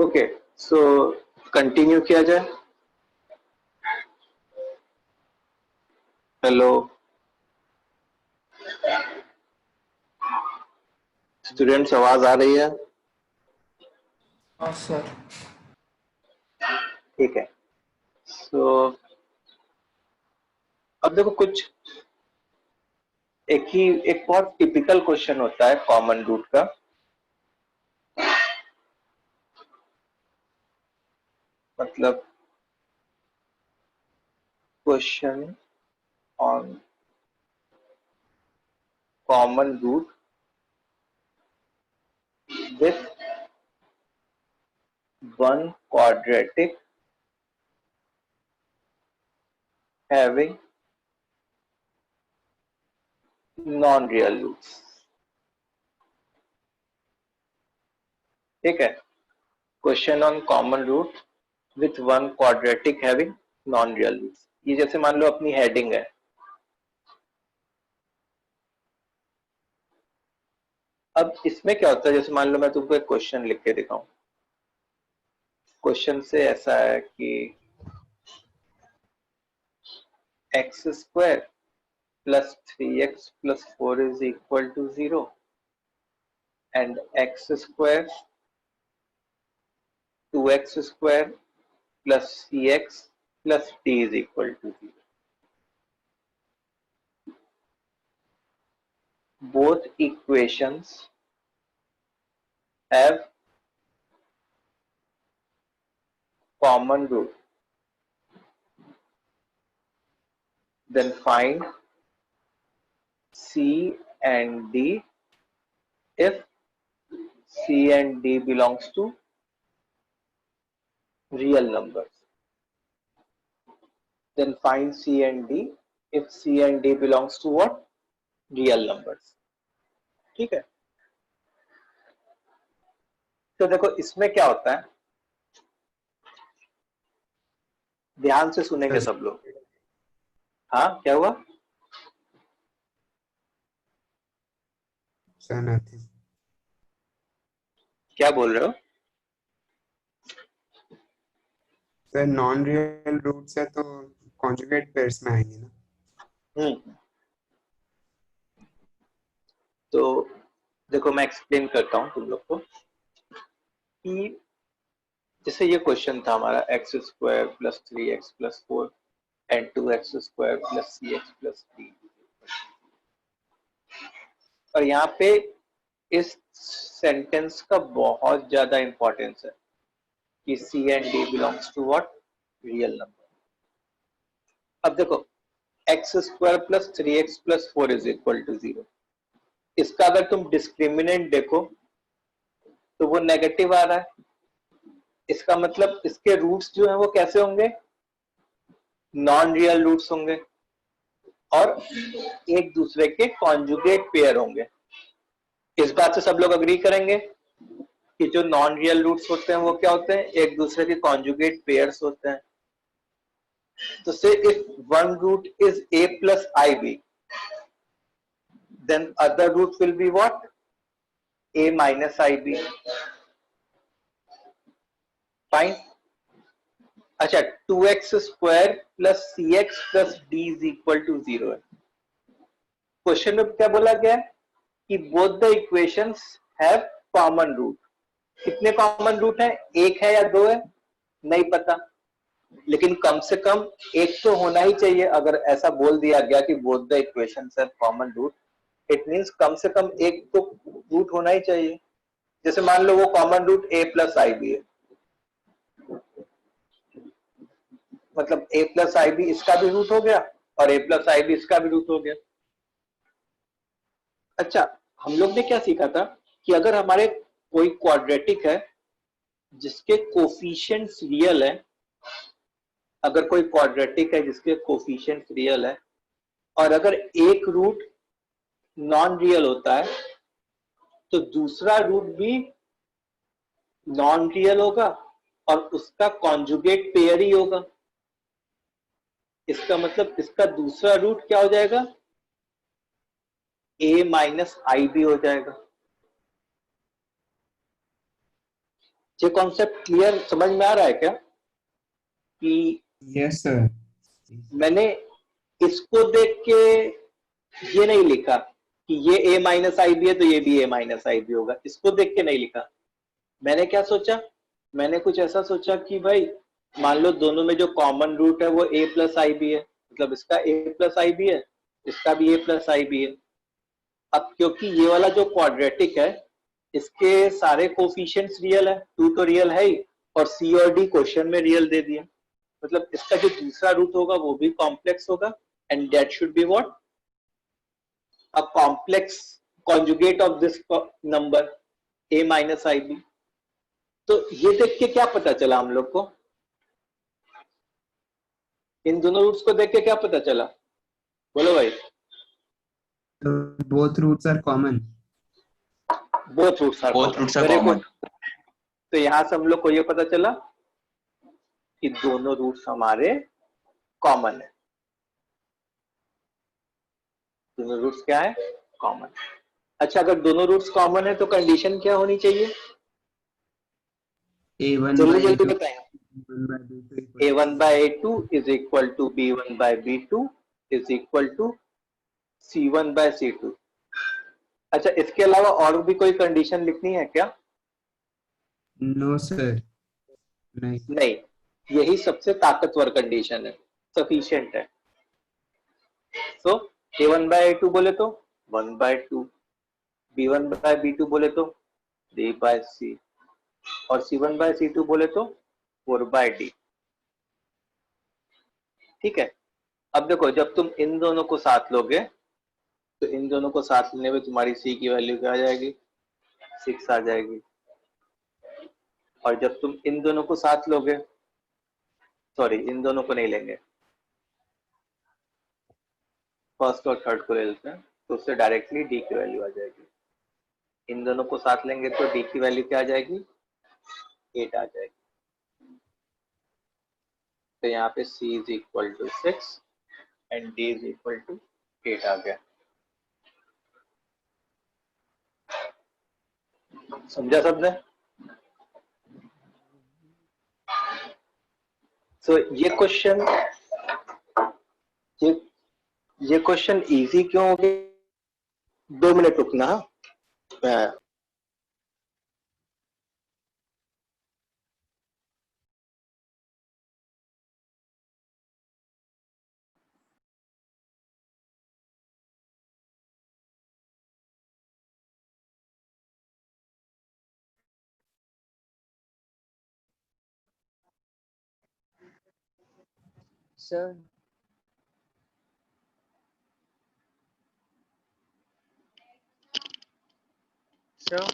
Okay, so continue किया जाए। Hello students, आवाज आ रही है? हाँ सर। ठीक है, सो अब देखो कुछ एक बहुत टिपिकल क्वेश्चन होता है कॉमन रूट का। मतलब question on common root with one quadratic having non-real roots। ठीक है, question on common root with one quadratic having non real roots. ये जैसे मान लो अपनी हेडिंग है। अब इसमें क्या होता है, जैसे मान लो मैं तुमको एक क्वेश्चन लिख के दिखाऊं। क्वेश्चन से ऐसा है कि x square plus 3x plus 4 is equal to 0 and x square 2x square plus cx plus d is equal to 0। Both equations have common root. Then find C and D if C and D belongs to real numbers. Then find C and D if C and D belongs to what? Real numbers. ठीक है, तो देखो इसमें क्या होता है, ध्यान से सुनेंगे सब लोग। हाँ क्या हुआ? क्या बोल रहे हो? सर नॉन रियल रूट्स है तो कॉन्जुगेट पेयर्स में आएंगे ना। तो देखो मैं एक्सप्लेन करता हूँ तुम लोग को कि जैसे ये क्वेश्चन था हमारा x square plus 3x plus 4 and 2x square plus cx plus d। और यहाँ पे इस सेंटेंस का बहुत ज्यादा इंपॉर्टेंस है कि C and D belongs to what? Real number. अब देखो x square plus 3x plus 4 is equal to 0, इसका अगर तुम डिस्क्रिमिनेंट देखो तो वो नेगेटिव आ रहा है। इसका मतलब इसके रूट्स जो है वो कैसे होंगे? नॉन रियल रूट्स होंगे और एक दूसरे के कॉन्जुगेट पेयर होंगे। इस बात से सब लोग अग्री करेंगे कि जो नॉन रियल रूट्स होते हैं वो क्या होते हैं? एक दूसरे के कॉन्जुगेट पेयर्स होते हैं। तो से if one root is a plus ib, then other root will be what? a minus ib। Fine. अच्छा, 2x square plus cx plus d is equal to 0 है। क्वेश्चन में क्या बोला गया है कि both the equations have common root. कितने common root हैं? एक है या दो है? नहीं पता, लेकिन कम से कम एक तो होना ही चाहिए। अगर ऐसा बोल दिया गया कि both the equations have common root, it means कम से कम एक तो रूट होना ही चाहिए। जैसे मान लो वो common root a plus i b है, मतलब a प्लस आई बी इसका भी रूट हो गया और a प्लस आई बी इसका भी रूट हो गया। अच्छा, हम लोग ने क्या सीखा था कि अगर हमारे कोई क्वाड्रेटिक है जिसके कोफिशिएंट्स रियल है, अगर कोई क्वाड्रेटिक है जिसके कोफिशिएंट्स रियल है और अगर एक रूट नॉन रियल होता है तो दूसरा रूट भी नॉन रियल होगा और उसका कॉन्जुगेट पेयर ही होगा। इसका मतलब इसका दूसरा रूट क्या हो जाएगा? a माइनस आई बी हो जाएगा। ये कॉन्सेप्ट क्लियर समझ में आ रहा है क्या? कि यस सर। मैंने इसको देख के ये नहीं लिखा कि ये a माइनस आई बी है तो ये भी a माइनस आई बी होगा, इसको देख के नहीं लिखा। मैंने क्या सोचा, मैंने कुछ ऐसा सोचा कि भाई मान लो दोनों में जो कॉमन रूट है वो a प्लस आई बी है, मतलब इसका a प्लस आई बी है, इसका भी a प्लस आई बी है। अब क्योंकि ये वाला जो क्वाड्रेटिक है इसके सारे कोफिशिएंट्स रियल है, 2 तो रियल है ही, और c और d क्वेश्चन में रियल दे दिया, मतलब इसका जो दूसरा रूट होगा वो भी कॉम्प्लेक्स होगा, and that should be what, a complex conjugate of this number a minus i b. तो ये देख के क्या पता चला हम लोग को, इन दोनों रूट्स को देख के क्या पता चला, बोलो भाई। तो both roots are common. Both roots are very good. तो यहां से हम लोग को ये पता चला कि दोनों रूट्स हमारे कॉमन है, दोनों रूट्स क्या है, कॉमन। अच्छा, अगर दोनों रूट्स कॉमन है तो कंडीशन क्या होनी चाहिए, A1 जल्दी by जल्दी A2 बताएं। B1 by B2 equal a1 by a2 is equal to b1 by b2 is equal to c1 by c2। अच्छा, इसके अलावा और भी कोई कंडीशन लिखनी है क्या? नो सर, नहीं। नहीं, यही सबसे ताकतवर कंडीशन है, सफिशिएंट है। सो a1 by a2 बोले तो 1 by 2, b1 by b2 बोले तो 3 by c, और c1 by c2 बोले तो 4 by d। ठीक है, अब देखो जब तुम इन दोनों को साथ लोगे तो इन दोनों को साथ लेने में तुम्हारी c की वैल्यू क्या आ जाएगी, 6 आ जाएगी। और जब तुम इन दोनों को साथ लोगे, सॉरी इन दोनों को नहीं लेंगे, फर्स्ट और थर्ड को ले लेते हैं, तो उससे डायरेक्टली डी की वैल्यू आ जाएगी। इन दोनों को साथ लेंगे तो डी की वैल्यू क्या आ जाएगी, 8 आ जाएगी। तो यहाँ पे c is equal to 6 and d is equal to 8 आ गया। समझा सबने? तो ये क्वेश्चन, ये ये क्वेश्चन इजी क्यों हो गया, 2 मिनट रुकना। हाँ, सर सर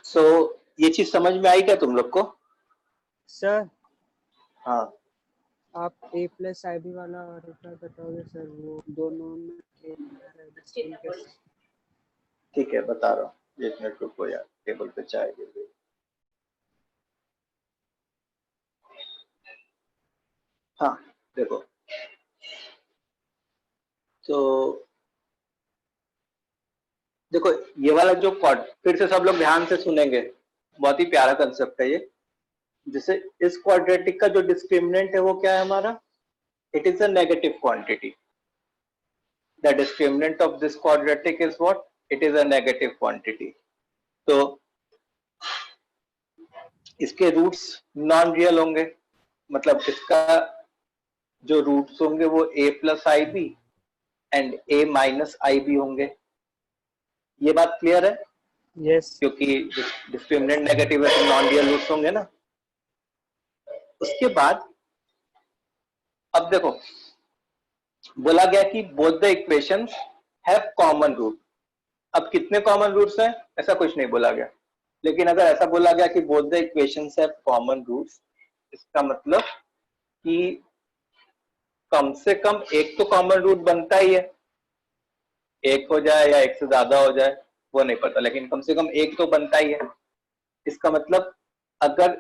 सो ये चीज समझ में आई क्या तुम लोग को? सर हाँ, आप a प्लस आई बी वाला रूट बताओगे सर, वो दोनों में कैसे? ठीक है बता रहा हूँ, 1 मिनट रुको यार, टेबल पे चाय दे दे। हाँ देखो, तो देखो ये वाला जो क्वाड, फिर से सब लोग ध्यान से सुनेंगे, बहुत ही प्यारा कंसेप्ट है ये। जैसे इस क्वाड्रेटिक का जो डिस्क्रिमिनेंट है वो क्या है हमारा, it is a negative quantity. The discriminant of this quadratic is what, it is a negative quantity. तो इसके रूट्स नॉन रियल होंगे, मतलब इसका जो रूट्स होंगे वो a plus i b and a minus i b होंगे। ये बात क्लियर है? यस। क्योंकि डिस्क्रिमिनेंट नेगेटिव है तो नॉन रियल रूट्स होंगे ना। उसके बाद अब देखो बोला गया कि both the equations have common root. अब कितने कॉमन रूट्स हैं ऐसा कुछ नहीं बोला गया, लेकिन अगर ऐसा बोला गया कि both the equations have common roots, इसका मतलब कि कम से कम एक तो कॉमन रूट बनता ही है, एक हो जाए या एक से ज्यादा हो जाए वो नहीं पता, लेकिन कम से कम एक तो बनता ही है। इसका मतलब अगर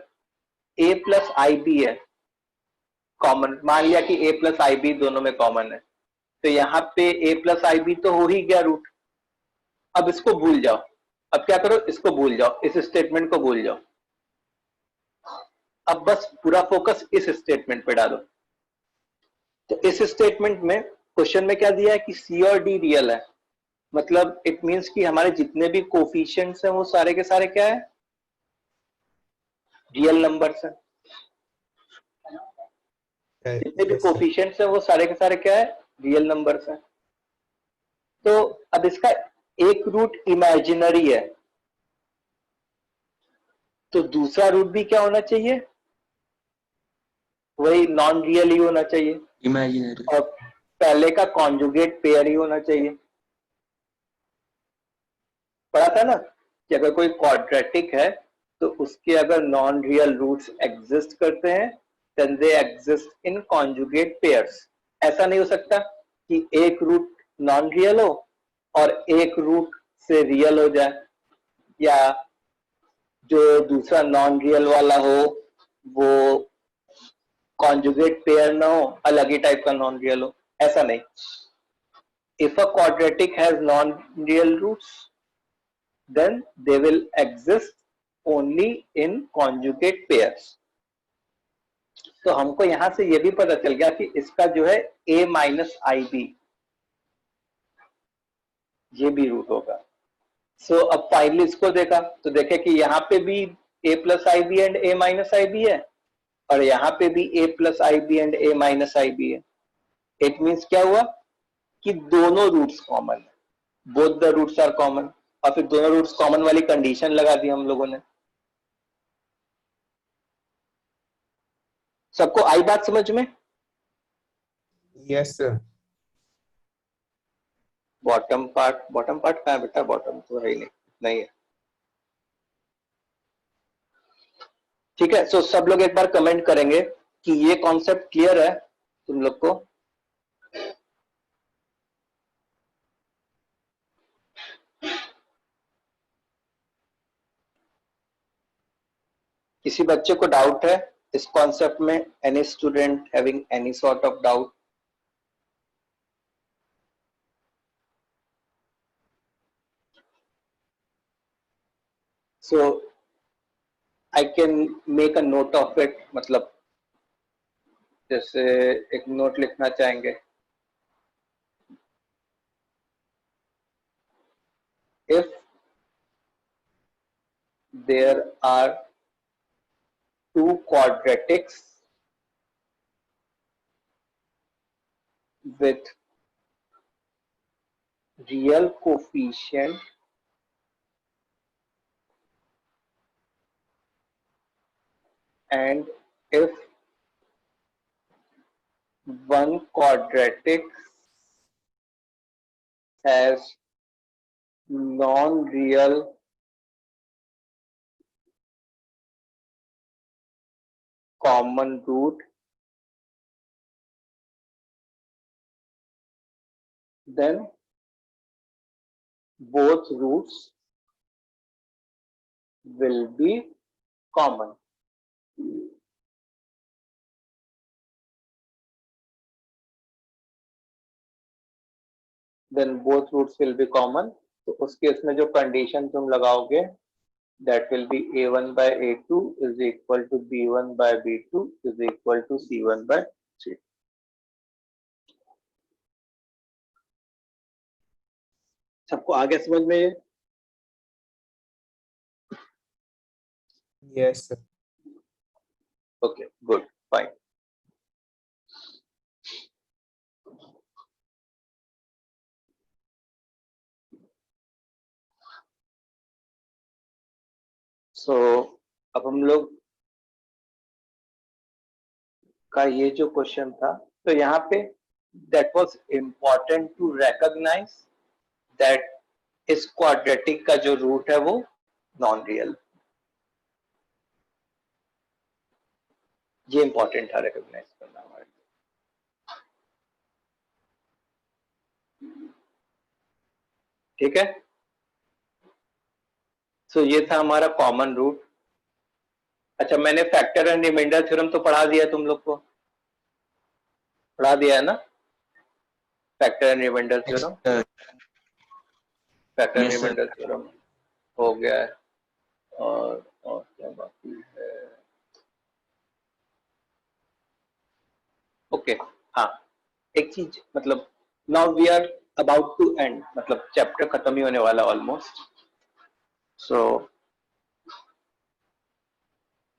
a प्लस आई बी है कॉमन, मान लिया कि a प्लस आई बी दोनों में कॉमन है, तो यहाँ पे a प्लस आई बी तो हो ही गया रूट। अब इसको भूल जाओ, अब क्या करो, इसको भूल जाओ, इस स्टेटमेंट को भूल जाओ। अब बस पूरा फोकस इस स्टेटमेंट पे डालो। तो इस स्टेटमेंट में क्वेश्चन में क्या दिया है कि सी और डी रियल है, मतलब इट मींस कि हमारे जितने भी कोफिशिएंट्स हैं वो सारे के सारे क्या है, रियल नंबर्स हैं। जितने भी Yes, sir. कोफिशिएंट्स हैं वो सारे के सारे क्या है, रियल नंबर्स हैं। तो अब इसका एक रूट इमेजिनरी है, तो दूसरा रूट भी क्या होना चाहिए, वही नॉन रियल ही होना चाहिए, इमेजिनरी। और पहले का कॉन्जुगेट पेयर ही होना चाहिए। पढ़ा था ना कि अगर कोई क्वाड्रेटिक है तो उसके अगर नॉन रियल रूट्स एग्जिस्ट करते हैं then they exist in conjugate pairs. ऐसा नहीं हो सकता कि एक रूट नॉन रियल हो और एक रूट से रियल हो जाए, या जो दूसरा नॉन रियल वाला हो वो कॉन्जुगेट पेयर ना हो, अलग ही टाइप का नॉन रियल हो, ऐसा नहीं। If a quadratic has non real roots then they will exist only in conjugate pairs। तो हमको यहां से ये भी पता चल गया कि इसका जो है a माइनस आई बी ये भी रूट होगा। सो अब फाइनली इसको देखा तो देखे कि यहाँ पे भी a plus i b and a minus i b है, और यहाँ पे भी a plus i b and a minus i b है। इट मीन्स क्या हुआ कि दोनों रूट्स कॉमन है, both the roots are common, और फिर दोनों रूट्स कॉमन वाली कंडीशन लगा दी हम लोगों ने। सबको आई बात समझ में? Yes, sir. बॉटम पार्ट कहाँ है बेटा, बॉटम तो है ही नहीं, नहीं है। ठीक है, सो सब लोग एक बार कमेंट करेंगे कि ये कॉन्सेप्ट क्लियर है तुम लोग को। किसी बच्चे को डाउट है इस कॉन्सेप्ट में? Any student having any sort of doubt? So I can make a note of it, मतलब जैसे एक नोट लिखना चाहेंगे, इफ देयर आर two quadratics with real coefficient and if one quadratic has non-real common root, then both roots will be common. Then both roots will be common. तो उस केस में जो कंडीशन तुम लगाओगे that will be a1 by a2 is equal to b1 by b2 is equal to c1 by c2. सबको आगे समझ में? Yes, sir. Okay good fine. So अब हम लोग का ये जो क्वेश्चन था, तो यहाँ पे that was important to recognize that इस क्वाड्रेटिक का जो रूट है वो नॉन रियल। ये इंपॉर्टेंट है रिकॉग्नाइज करना हमारे लिए। ठीक है, सो ये था हमारा कॉमन रूट। अच्छा, मैंने फैक्टर एंड रिमाइंडर थ्योरम तो पढ़ा दिया, तुम लोग को पढ़ा दिया है ना, factor and remainder theorem. Factor and remainder theorem हो गया है। और क्या बाकी है? ओके, हाँ, एक चीज, मतलब now we are about to end, मतलब चैप्टर खत्म ही होने वाला ऑलमोस्ट। सो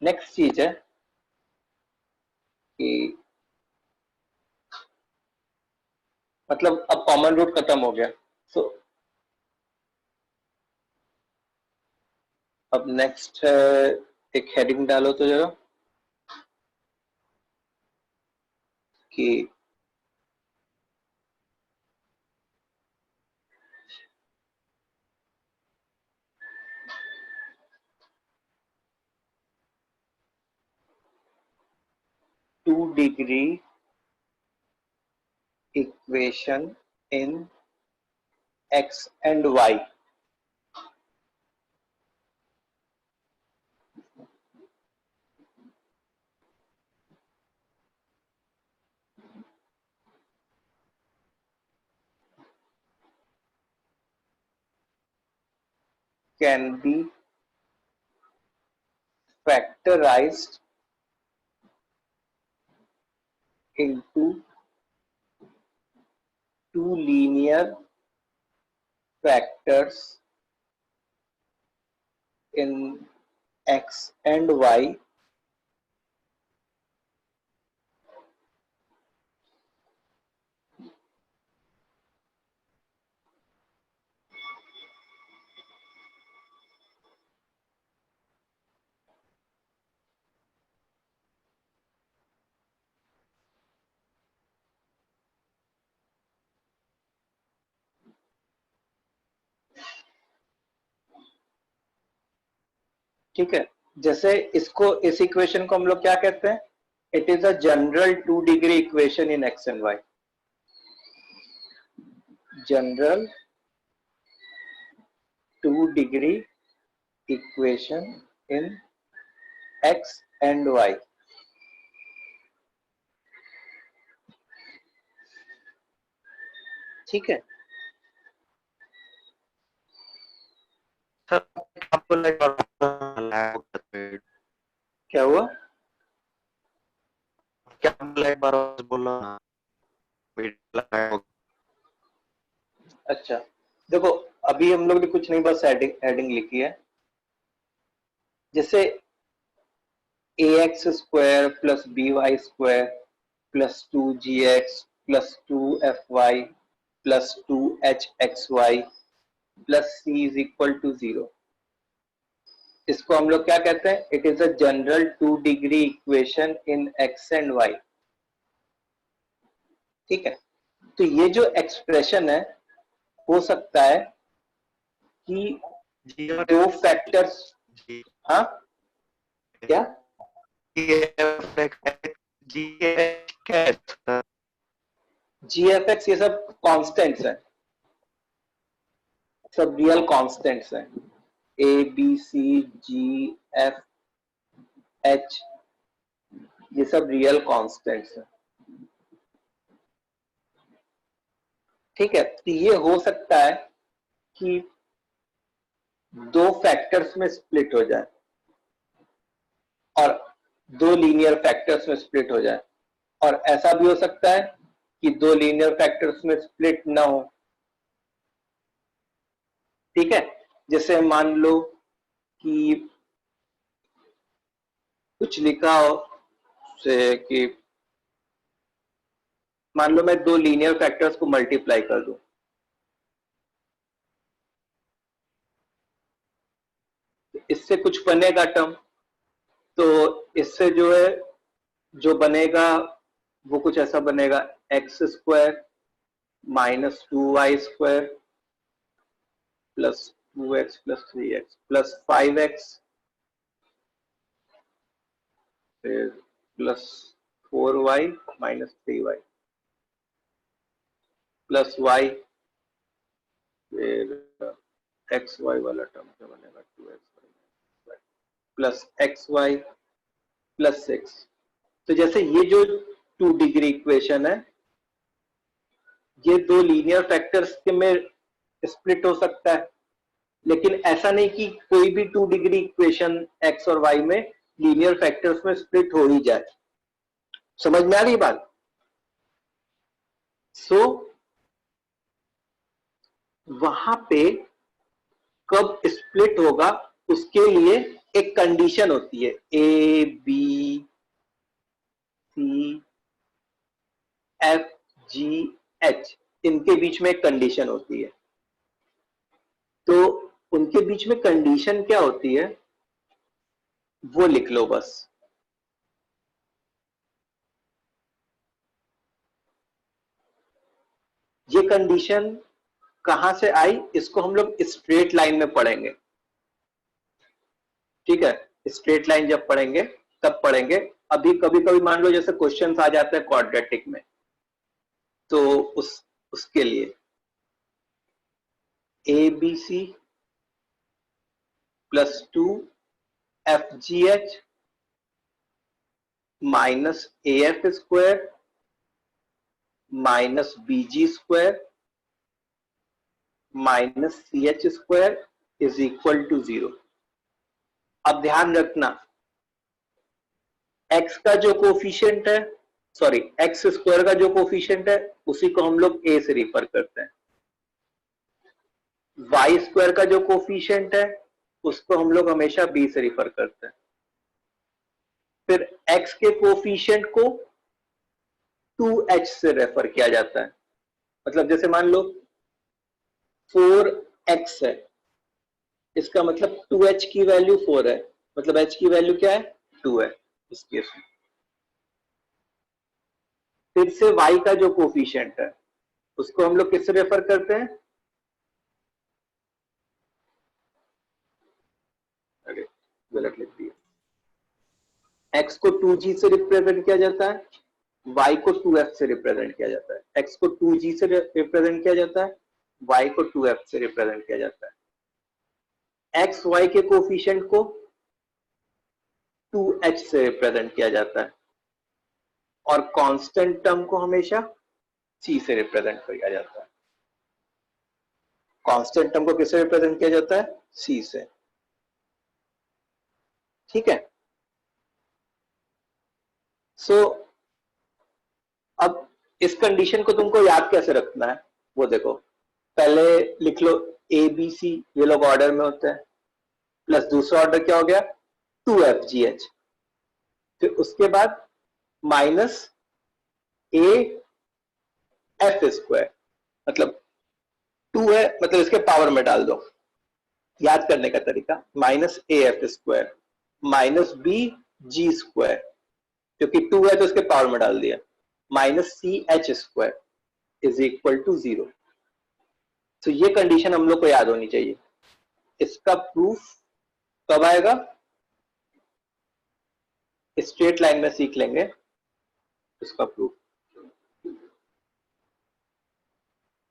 नेक्स्ट चीज है कि मतलब अब कॉमन रूट खत्म हो गया। सो अब नेक्स्ट एक हेडिंग डालो तो जरा कि two degree equation in x and y can be factorized into two linear factors in x and y ठीक है, जैसे इसको, इस इक्वेशन को हम लोग क्या कहते हैं? It is a general two degree equation in x and y. General two degree equation in x and y. ठीक है, क्या हुआ? क्या एक बार बोलो ना। अच्छा, देखो अभी हम लोग ने कुछ नहीं, बस हेडिंग लिखी है। जैसे ax square plus by square plus 2gx plus 2fy plus 2hxy plus c is equal to 0, इसको हम लोग क्या कहते हैं? It is a general two degree equation in x and y. ठीक है, तो ये जो एक्सप्रेशन है, हो सकता है कि दो फैक्टर्स, हाँ क्या? gfx ये सब कांस्टेंट्स हैं, सब रियल कांस्टेंट्स हैं। a b c g f h ये सब रियल कांस्टेंट्स हैं। ठीक है, तो ये हो सकता है कि दो फैक्टर्स में स्प्लिट हो जाए और दो लीनियर फैक्टर्स में स्प्लिट हो जाए, और ऐसा भी हो सकता है कि दो लीनियर फैक्टर्स में स्प्लिट ना हो। ठीक है, जैसे मान लो कि कुछ लिखा हो से कि मान लो मैं दो लीनियर फैक्टर्स को मल्टीप्लाई कर दूं, इससे कुछ बनेगा टर्म, तो इससे जो है जो बनेगा वो कुछ ऐसा बनेगा, x square minus 2y square plus 2x plus 3x plus 5x फिर plus 4y minus 3y plus y फिर एक्स वाई वाला टर्म क्या बनेगा 2x plus x y plus 6। तो जैसे ये जो 2 डिग्री इक्वेशन है ये दो लीनियर फैक्टर्स के में स्प्लिट हो सकता है, लेकिन ऐसा नहीं कि कोई भी 2 डिग्री इक्वेशन x और y में लीनियर फैक्टर्स में स्प्लिट हो ही जाए। समझ में आ रही बात? सो वहां पे कब स्प्लिट होगा उसके लिए एक कंडीशन होती है, a B c f g h, इनके बीच में एक कंडीशन होती है। तो उनके बीच में कंडीशन क्या होती है वो लिख लो बस। ये कंडीशन कहां से आई इसको हम लोग स्ट्रेट लाइन में पढ़ेंगे, ठीक है? स्ट्रेट लाइन जब पढ़ेंगे तब पढ़ेंगे। अभी कभी कभी मान लो जैसे क्वेश्चंस आ जाते हैं क्वाड्रेटिक में, तो उसके लिए a B C plus 2 f g h minus a f square minus b g square minus c h square is equal to 0। अब ध्यान रखना x का जो कोफिशिएंट है, सॉरी एक्स स्क्वायर का जो कोफिशिएंट है उसी को हम लोग a से रिफर करते हैं। y स्क्वायर का जो कोफिशिएंट है उसको हम लोग हमेशा b से रिफर करते हैं। फिर x के कोफिशिएंट को 2h से रेफर किया जाता है। मतलब जैसे मान लो 4x है, इसका मतलब 2h की वैल्यू 4 है, मतलब h की वैल्यू क्या है 2 है इस केस में। फिर से y का जो कोफिशिएंट है उसको हम लोग किससे रेफर करते हैं, अरे गलत लिख दिया, x को 2g से रिप्रेजेंट किया जाता है, y को 2f से रिप्रेजेंट किया जाता है। x को 2g से रिप्रेजेंट किया जाता है, y को 2f से रिप्रेजेंट किया जाता है। x y के कोफिशिएंट को 2h से रिप्रेजेंट किया जाता है और कांस्टेंट टर्म को हमेशा c से रिप्रेजेंट किया जाता है। कांस्टेंट टर्म को किससे रिप्रेजेंट किया जाता है, c से, ठीक है? सो अब इस कंडीशन को तुमको याद कैसे रखना है वो देखो। पहले लिख लो ए बी सी, ये लोग ऑर्डर में होते हैं, प्लस दूसरा ऑर्डर क्या हो गया 2FGH, फिर उसके बाद माइनस ए एफ स्क्वायर, मतलब 2 है मतलब इसके पावर में डाल दो, याद करने का तरीका minus a f square minus b g square, क्योंकि 2 है तो इसके पावर में डाल दिया, minus c h square is equal to 0। तो ये कंडीशन हम लोग को याद होनी चाहिए। इसका प्रूफ कब आएगा, स्ट्रेट लाइन में सीख लेंगे इसका प्रूफ।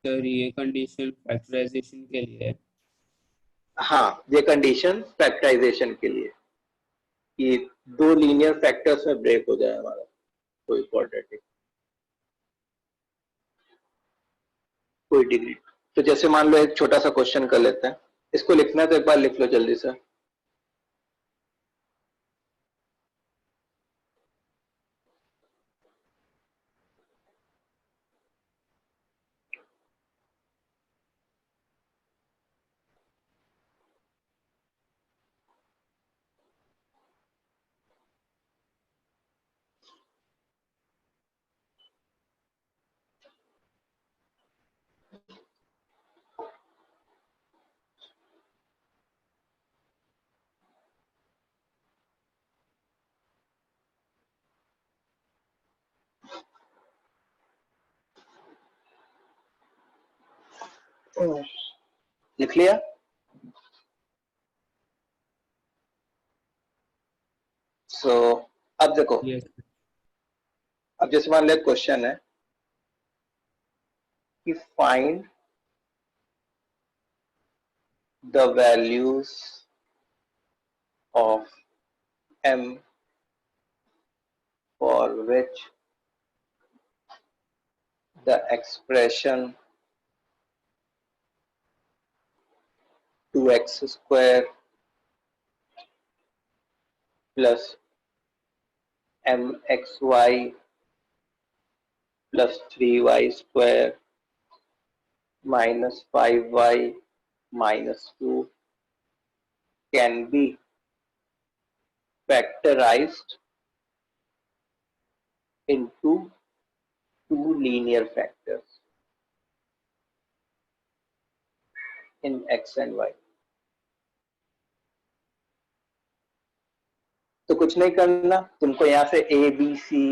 सर ये कंडीशन फैक्टराइजेशन के लिए है। हाँ, ये कंडीशन फैक्टराइजेशन के लिए, ये दो लीनियर फैक्टर्स में ब्रेक हो जाए हमारा कोई क्वाड्रेटिक, कोई डिग्री। तो जैसे मान लो एक छोटा सा क्वेश्चन कर लेते हैं, इसको लिखना है तो एक बार लिख लो जल्दी से। लिख लिया? अब देखो, Yes. अब जैसे मान लिया क्वेश्चन है कि find the values of m for which the expression 2x square plus mxy plus 3y square minus 5y minus 2 can be factorized into two linear factors in x and y. तो कुछ नहीं करना, तुमको यहाँ से a B c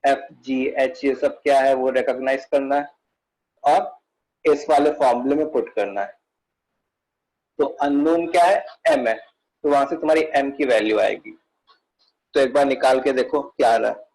f g h ये सब क्या है वो रिकॉग्नाइज करना है और इस वाले फॉर्मूले में पुट करना है। तो अननोन क्या है, एम है, तो वहां से तुम्हारी एम की वैल्यू आएगी। तो एक बार निकाल के देखो क्या आ रहा है।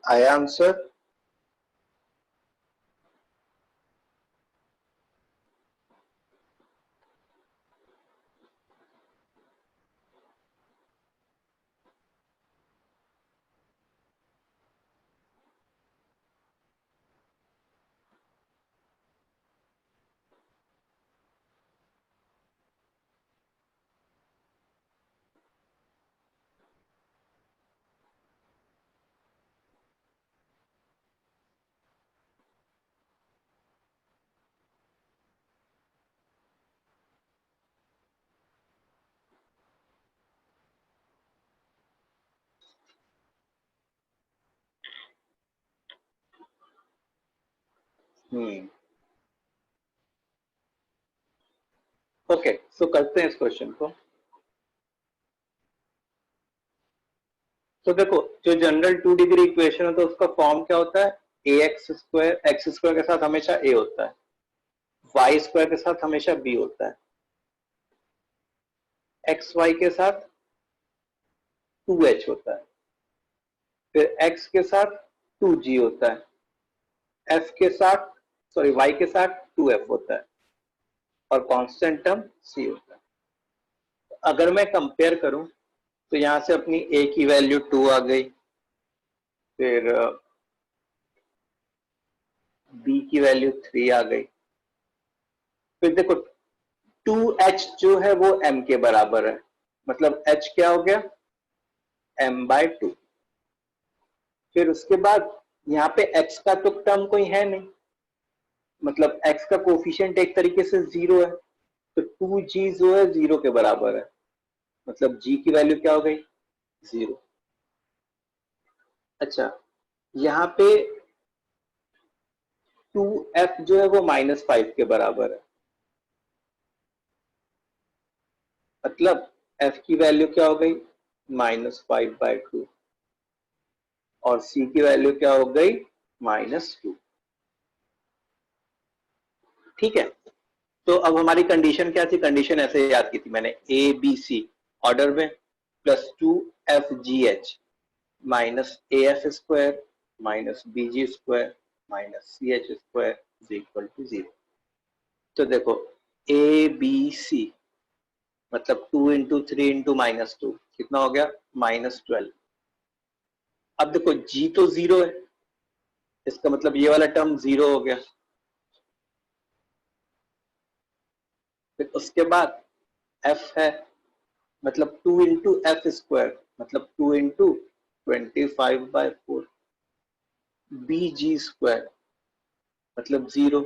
आया आंसर? ओके, सो करते हैं इस क्वेश्चन को। तो देखो, जो जनरल 2 डिग्री इक्वेशन है तो उसका फॉर्म क्या होता है, ए एक्स स्क्वायर के साथ हमेशा ए होता है, वाई स्क्वायर के साथ हमेशा बी होता है, एक्स वाई के साथ 2h होता है, फिर x के साथ 2g होता है, f के साथ y के साथ 2f होता है और कांस्टेंट टर्म c होता है। अगर मैं कंपेयर करूं तो यहां से अपनी a की वैल्यू 2 आ गई, फिर b की वैल्यू 3 आ गई, फिर देखो 2h जो है वो m के बराबर है, मतलब h क्या हो गया m/2। फिर उसके बाद यहाँ पे x का तो टर्म कोई है नहीं, मतलब x का कोफिशिएंट एक तरीके से 0 है, तो 2g जो है 0 के बराबर है, मतलब g की वैल्यू क्या हो गई 0। अच्छा, यहाँ पे 2f जो है वो -5 के बराबर है, मतलब f की वैल्यू क्या हो गई -5/2 और c की वैल्यू क्या हो गई -2। ठीक है, तो अब हमारी कंडीशन क्या थी, कंडीशन ऐसे याद की थी मैंने, ए बी सी ऑर्डर में +2f/g/h -af² -bg² -ch² = 0। तो देखो ए बी सी मतलब 2 × 3 × -2 कितना हो गया -12। अब देखो g तो 0 है, इसका मतलब ये वाला टर्म 0 हो गया। फिर उसके बाद f है, मतलब 2 × f² मतलब 2 × 25/4 bg² मतलब 0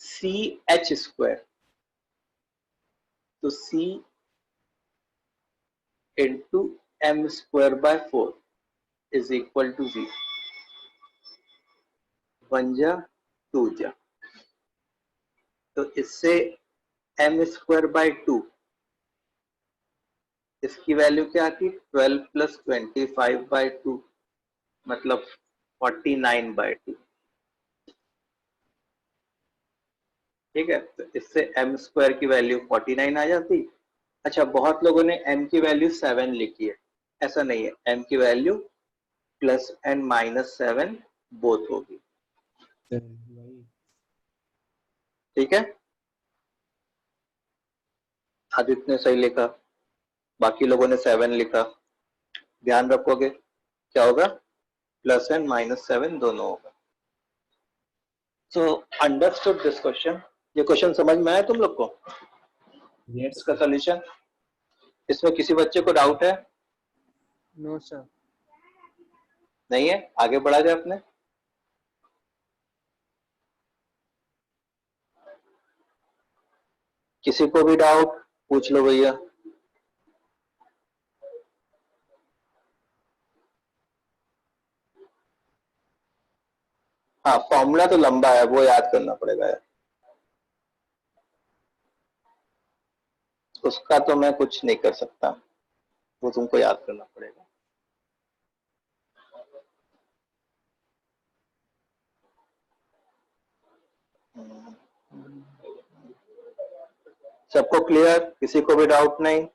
ch² तो c × m²/4 = 0 1 जा 2 जा, तो इससे m²/2 इसकी वैल्यू क्या आती 12 + 25/2 मतलब 49/2। ठीक है, तो इससे m² की वैल्यू 49 आ जाती। अच्छा, बहुत लोगों ने m की वैल्यू 7 लिखी है, ऐसा नहीं है, m की वैल्यू +n -7 बोथ होगी। ठीक है, आदित्य ने सही लिखा, बाकी लोगों ने 7 लिखा। ध्यान रखोगे क्या होगा +n -7 दोनों होगा। सो अंडरस्टूड दिस क्वेश्चन, ये क्वेश्चन समझ में आया तुम लोग को? Yes. इसका सॉल्यूशन, इसमें किसी बच्चे को डाउट है? No sir. नहीं है, आगे बढ़ा जाए अपने। किसी को भी डाउट पूछ लो भैया। हाँ, फॉर्मूला तो लंबा है, वो याद करना पड़ेगा यार, उसका तो मैं कुछ नहीं कर सकता, वो तुमको याद करना पड़ेगा। सबको क्लियर, किसी को भी डाउट नहीं?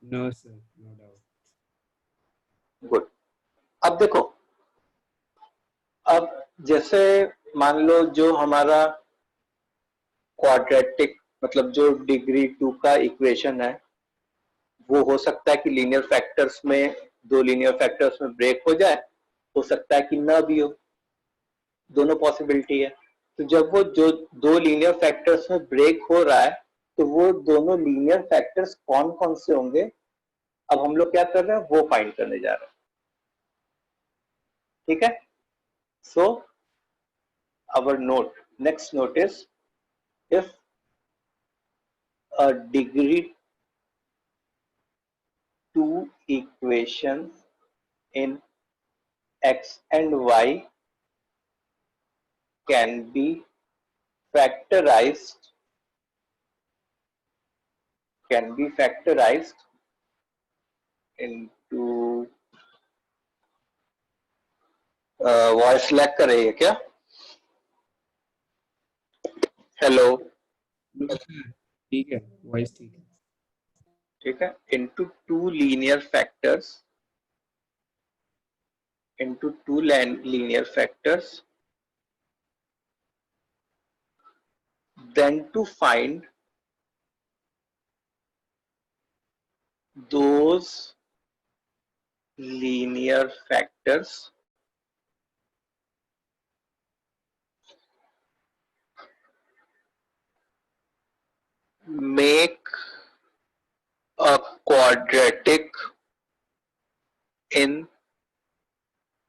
No, sir. No doubt. Good. अब देखो, अब जैसे मान लो जो हमारा क्वाड्रेटिक मतलब जो डिग्री 2 का इक्वेशन है, वो हो सकता है कि लीनियर फैक्टर्स में, दो लीनियर फैक्टर्स में ब्रेक हो जाए, हो सकता है कि ना भी हो, दोनों पॉसिबिलिटी है। तो जब वो जो दो लीनियर फैक्टर्स में ब्रेक हो रहा है, तो वो दोनों लीनियर फैक्टर्स कौन कौन से होंगे, अब हम लोग क्या कर रहे हैं वो फाइंड करने जा रहे हैं। ठीक है, सो our note, next note is, if a degree 2 equation in x and y can be factorized into voice lag कर रही है क्या? Hello, No, sir. ठीक है, वॉइस ठीक है। ठीक है, into two linear factors, then to find those linear factors make a quadratic in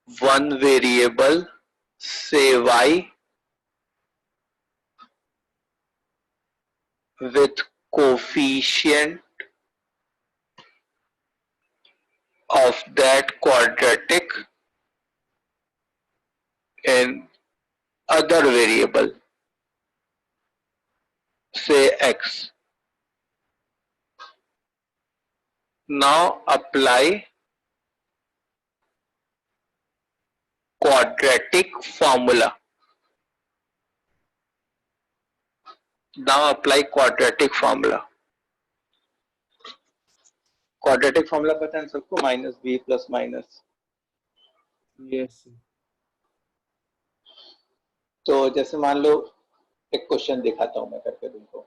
one variable, say y, with coefficient of that quadratic in other variable, say x. Now apply quadratic formula. Now apply quadratic formula. Quadratic formula पता है सबको, minus b plus minus. Yes. तो जैसे मान लो एक question दिखाता हूं मैं करके तुमको.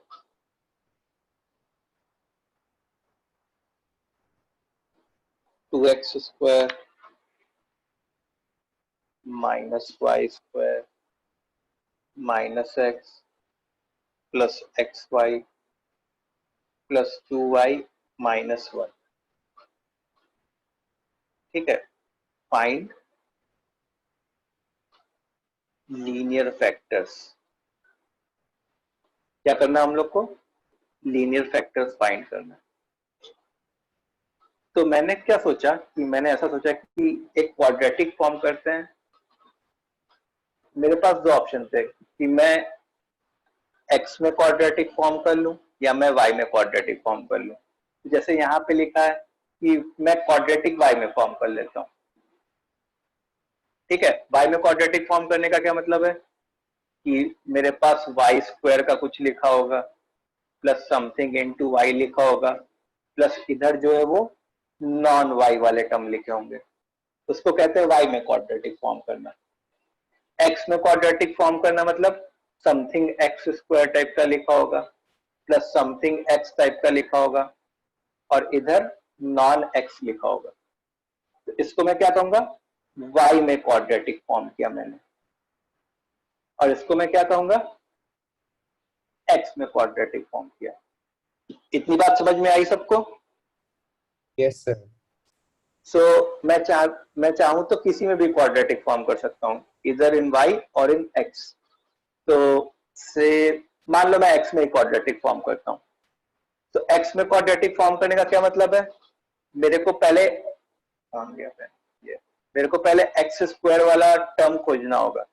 Two x square minus Y square minus x plus x y plus 2y minus 1. ठीक है. Find linear factors. क्या करना हम लोग को? लीनियर फैक्टर्स फाइंड करना. तो मैंने क्या सोचा कि मैंने ऐसा सोचा कि एक क्वाड्रेटिक फॉर्म करते हैं. मेरे पास दो ऑप्शन थे कि मैं x में क्वाड्रेटिक फॉर्म कर लूं या मैं y में क्वाड्रेटिक फॉर्म कर लूं. जैसे यहाँ पे लिखा है कि मैं क्वाड्रेटिक y में फॉर्म कर लेता हूं. ठीक है. y में क्वाड्रेटिक फॉर्म करने का क्या मतलब है कि मेरे पास y स्क्वायर का कुछ लिखा होगा प्लस समथिंग इनटू y लिखा होगा प्लस इधर जो है वो नॉन y वाले टर्म लिखे होंगे. उसको कहते हैं y में क्वाड्रेटिक फॉर्म करना. x में क्वाड्रेटिक फॉर्म करना मतलब समथिंग x स्क्वायर टाइप का लिखा होगा प्लस समथिंग x टाइप का लिखा होगा और इधर नॉन x लिखा होगा. तो इसको मैं क्या कहूंगा? y में क्वाड्रेटिक फॉर्म किया मैंने. और इसको मैं क्या कहूंगा? x में क्वाड्रेटिक फॉर्म किया. इतनी बात समझ में आई सबको? Yes sir. सो मैं चाहूं तो किसी में भी क्वाड्रेटिक फॉर्म कर सकता हूं, इधर इन y और इन x. तो से मान लो मैं x में क्वाड्रेटिक फॉर्म करता हूं. तो x में क्वाड्रेटिक फॉर्म करने का क्या मतलब है? मेरे को पहले मेरे को पहले एक्स स्क्वायर वाला टर्म खोजना होगा.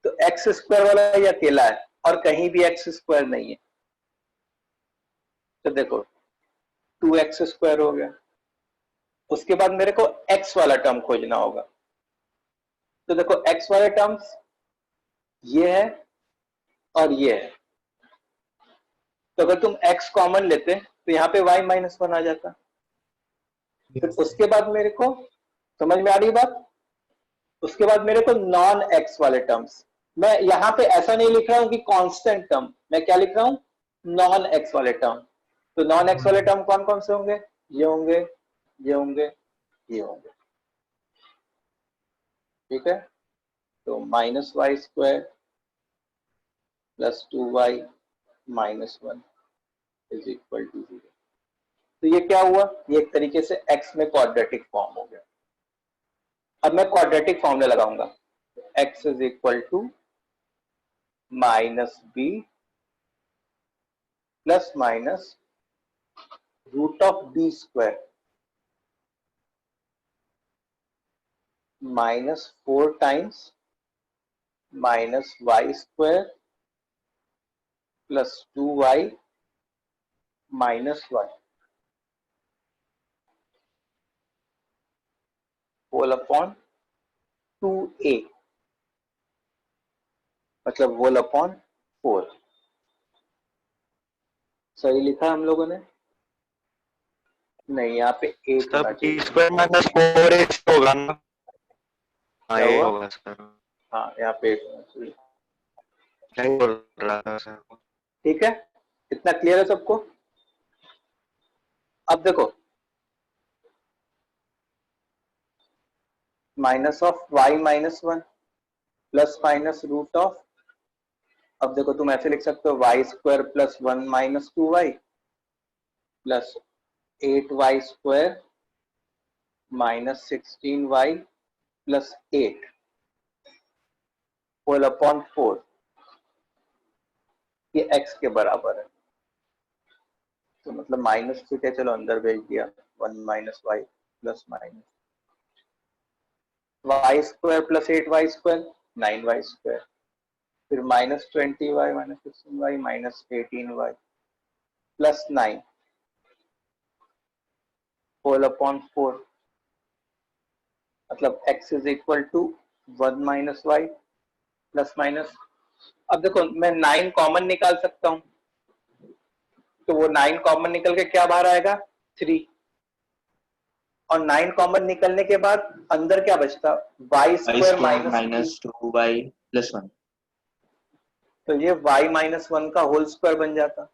तो एक्स स्क्वायर वाला ये अकेला है और कहीं भी एक्स स्क्वायर नहीं है. तो देखो 2x स्क्वायर हो गया. उसके बाद मेरे को x वाला टर्म खोजना होगा. तो देखो x वाले टर्म्स ये है और ये है. तो अगर तुम x कॉमन लेते तो यहाँ पे y माइनस 1 आ जाता. फिर उसके बाद मेरे को समझ में आ रही बात? उसके बाद मेरे को नॉन एक्स वाले टर्म्स. मैं यहाँ पे ऐसा नहीं लिख रहा हूं कि कांस्टेंट टर्म. मैं क्या लिख रहा हूं? नॉन एक्स वाले टर्म. तो नॉन एक्स वाले टर्म कौन कौन से होंगे? ये होंगे, ये होंगे, ये होंगे. ठीक है. तो minus Y square plus 2y minus 1 is equal to 0. तो ये क्या हुआ? ये एक तरीके से x में क्वाड्रेटिक फॉर्म हो गया. अब मैं क्वाड्रेटिक फॉर्मूला लगाऊंगा. x is equal to minus b plus minus root of b square minus 4 times minus Y square plus 2y minus 1 whole upon 2a मतलब होल अपॉन 4. सही लिखा हम लोगों ने? नहीं, यहाँ पे 8 होना सब चाहिए. स्क्वायर माइनस 4x होगा ना. हाँ क्या ये हुआ? होगा सर. हाँ, यहाँ पे 8 होना चाहिए. क्या ही बोल रहा था सर. ठीक है. इतना क्लियर है सबको? अब देखो minus of y minus 1 plus minus root of अब देखो तुम ऐसे लिख सकते हो y square plus 1 minus 2y plus 8y square minus 16y plus 8 whole upon 4, ये x के बराबर है। तो मतलब माइनस ठीक है, चलो अंदर भेज दिया 1 minus Y plus minus Y square plus 8y square 9y square, फिर minus 20y minus 16y minus 18y plus 9 whole upon 4, मतलब x is equal to 1 minus Y plus minus. अब देखो मैं 9 कॉमन निकाल सकता हूं, तो वो 9 कॉमन निकल के क्या बाहर आएगा 3, और 9 कॉमन निकलने के बाद अंदर क्या बचता Y square minus 2y plus 1। तो ये y माइनस 1 का होल स्क्वायर बन जाता।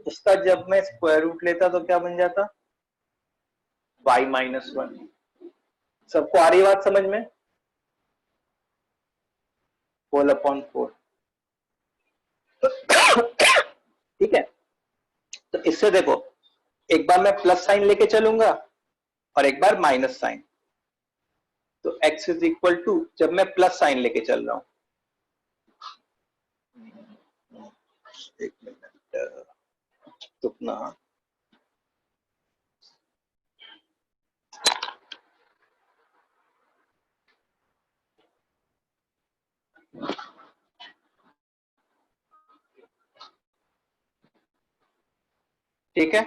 उसका जब मैं स्क्वायर रूट लेता तो क्या बन जाता y माइनस 1। सबको आ रही बात समझ में? Whole upon 4। ठीक है, तो इससे देखो एक बार मैं प्लस साइन लेके चलूंगा और एक बार माइनस साइन। तो x इज इक्वल टू, जब मैं प्लस साइन लेके चल रहा हूं, एक मिनट तुपना, ठीक है।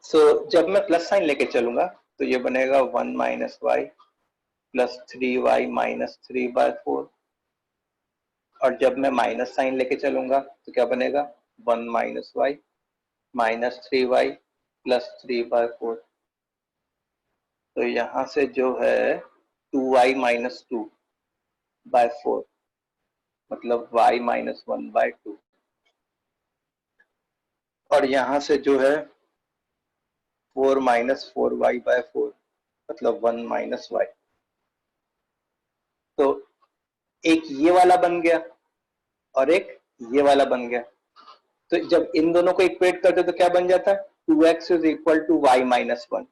सो जब मैं प्लस साइन लेके चलूंगा तो ये बनेगा 1 minus Y plus 3y minus 3/4, और जब मैं माइनस साइन लेके चलूंगा तो क्या बनेगा 1 minus Y minus 3y plus 3/4। तो यहां से जो है 2y माइनस 2/4, मतलब y माइनस 1/2, और यहां से जो है 4 माइनस 4y/4, मतलब 1 माइनस वाई। तो एक ये वाला बन गया और एक ये वाला बन गया। तो जब इन दोनों को इक्वेट करते तो क्या बन जाता है 2x is equal to y minus 1,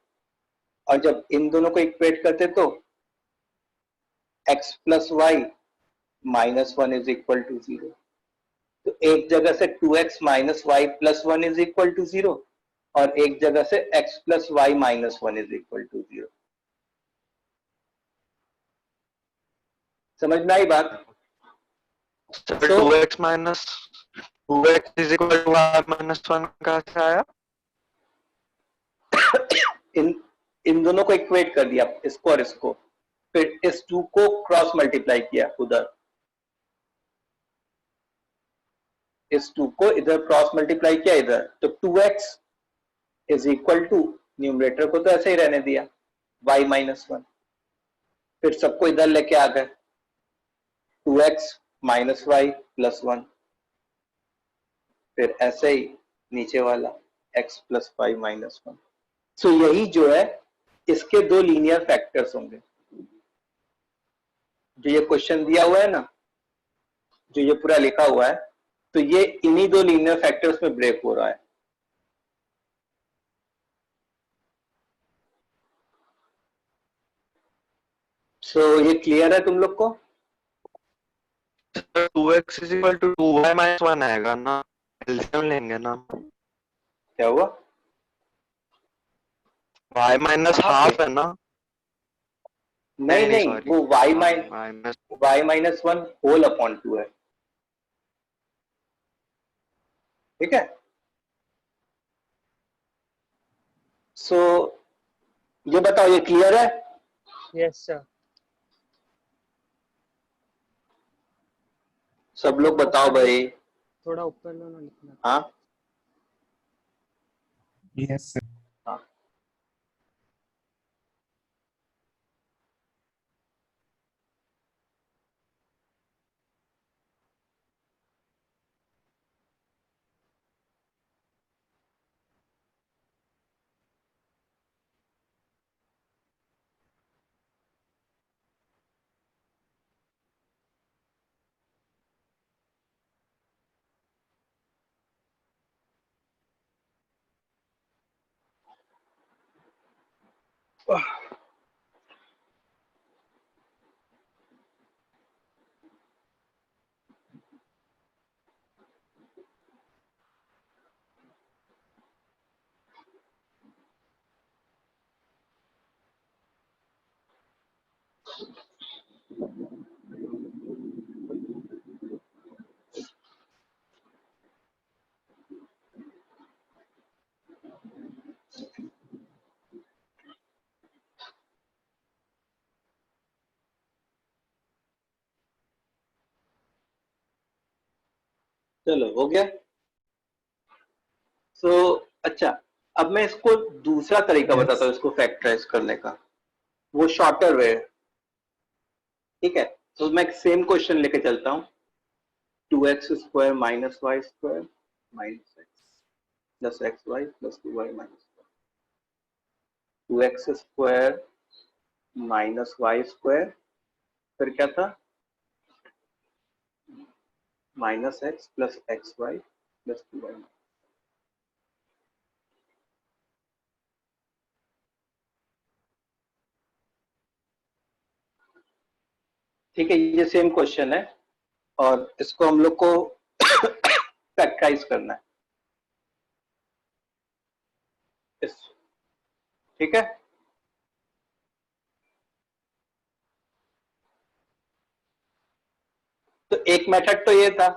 और जब इन दोनों को इक्वेट करते तो x plus Y minus 1 is equal to 0। तो एक जगह से 2x minus Y plus 1 is equal to 0, और एक जगह से x plus Y minus 1 is equal to 0। समझ में आई बात? Sir 2x minus 2x is equal to y minus 1 कहाँ से आया? इन दोनों को इक्वेट कर दिया, इसको और इसको, फिर इस 2 को क्रॉस मल्टीप्लाई किया उधर, इस 2 को इधर क्रॉस मल्टीप्लाई किया इधर, तो 2x is equal to, numerator को तो ऐसे ही रहने दिया y माइनस 1, फिर सबको इधर लेके आ गए 2x माइनस वाई प्लस 1, फिर ऐसे ही नीचे वाला x प्लस वाई माइनस 1। सो यही जो है इसके दो लीनियर फैक्टर्स होंगे। जो ये क्वेश्चन दिया हुआ है ना, जो ये पूरा लिखा हुआ है, तो ये इन्हीं दो लीनियर फैक्टर्स में ब्रेक हो रहा है। सो ये क्लियर है तुम लोग को? Sir 2x is equal to 2y minus 1 आएगा ना, एलसीएम लेंगे ना। क्या हुआ? y माइनस हाफ है ना? नहीं नहीं, सॉरी, वो y minus minus 1 whole upon 2 है। ठीक है, सो ये बताओ ये क्लियर है? Yes sir. सब लोग बताओ भाई। थोड़ा ऊपर लो ना लिखना। हाँ यस सर। हाँ, चलो हो गया। अच्छा, अब मैं इसको दूसरा तरीका Yes. बताता हूँ इसको फैक्टराइज करने का, वो शॉर्टर वे है। ठीक है, तो मैं सेम क्वेश्चन लेके चलता हूँ। 2x square minus Y square minus x plus x y plus 2y minus 2x square minus Y square, फिर क्या था, minus x plus x y plus 2y। ठीक है, ये सेम क्वेश्चन है और इसको हम लोग को फैक्टराइज करना है। ठीक है, तो एक मेथड तो ये था,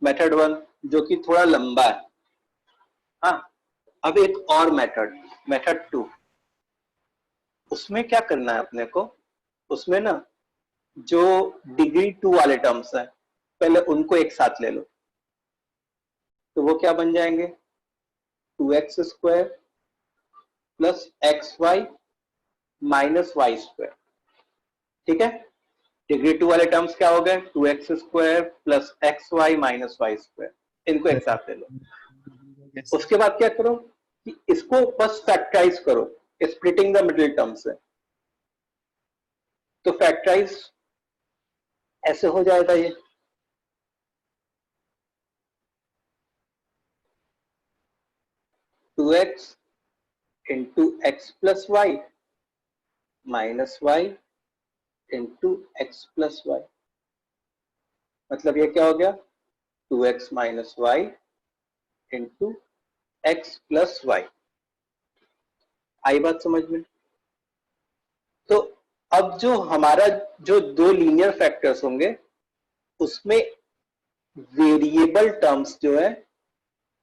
मेथड 1, जो कि थोड़ा लंबा है। हाँ, अब एक और मेथड, मेथड 2, उसमें क्या करना है अपने को, उसमें ना जो डिग्री 2 वाले टर्म्स हैं पहले उनको एक साथ ले लो, तो वो क्या बन जाएंगे, 2x square plus x y minus Y square. ठीक है, डिग्री 2 वाले टर्म्स क्या हो गए, 2x square plus x y minus Y square, इनको एक साथ ले लो। Yes. उसके बाद क्या करो कि इसको बस फैक्टराइज करो, स्प्लिटिंग द मिडिल टर्म से। तो फैक्टराइज ऐसे हो जाएगा ये, two X into X plus Y minus Y into X plus Y, मतलब ये क्या हो गया, 2x minus Y into X plus Y. आई बात समझ में? तो अब जो हमारा जो दो लीनियर फैक्टर्स होंगे उसमें वेरिएबल टर्म्स जो है,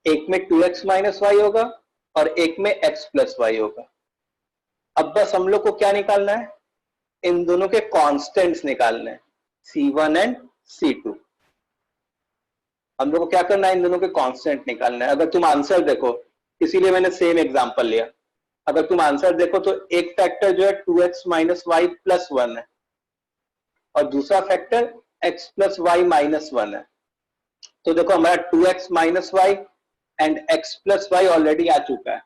एक में 2x माइनस वाई होगा और एक में x प्लस वाई होगा। अब बस हम लोग को क्या निकालना है, इन दोनों के कांस्टेंट्स निकालने हैं, C1 एंड C2। हम लोग को क्या करना है, इन दोनों के कांस्टेंट निकालना है। अगर तुम आंसर देखो, इसीलिए मैंने सेम एग्जांपल लिया, अगर तुम आंसर देखो तो एक फैक्टर जो है 2x माइनस वाई प्लस 1 है और दूसरा factor x plus Y minus 1 है। तो देखो हमारा 2x minus Y and x plus Y already आ चुका है,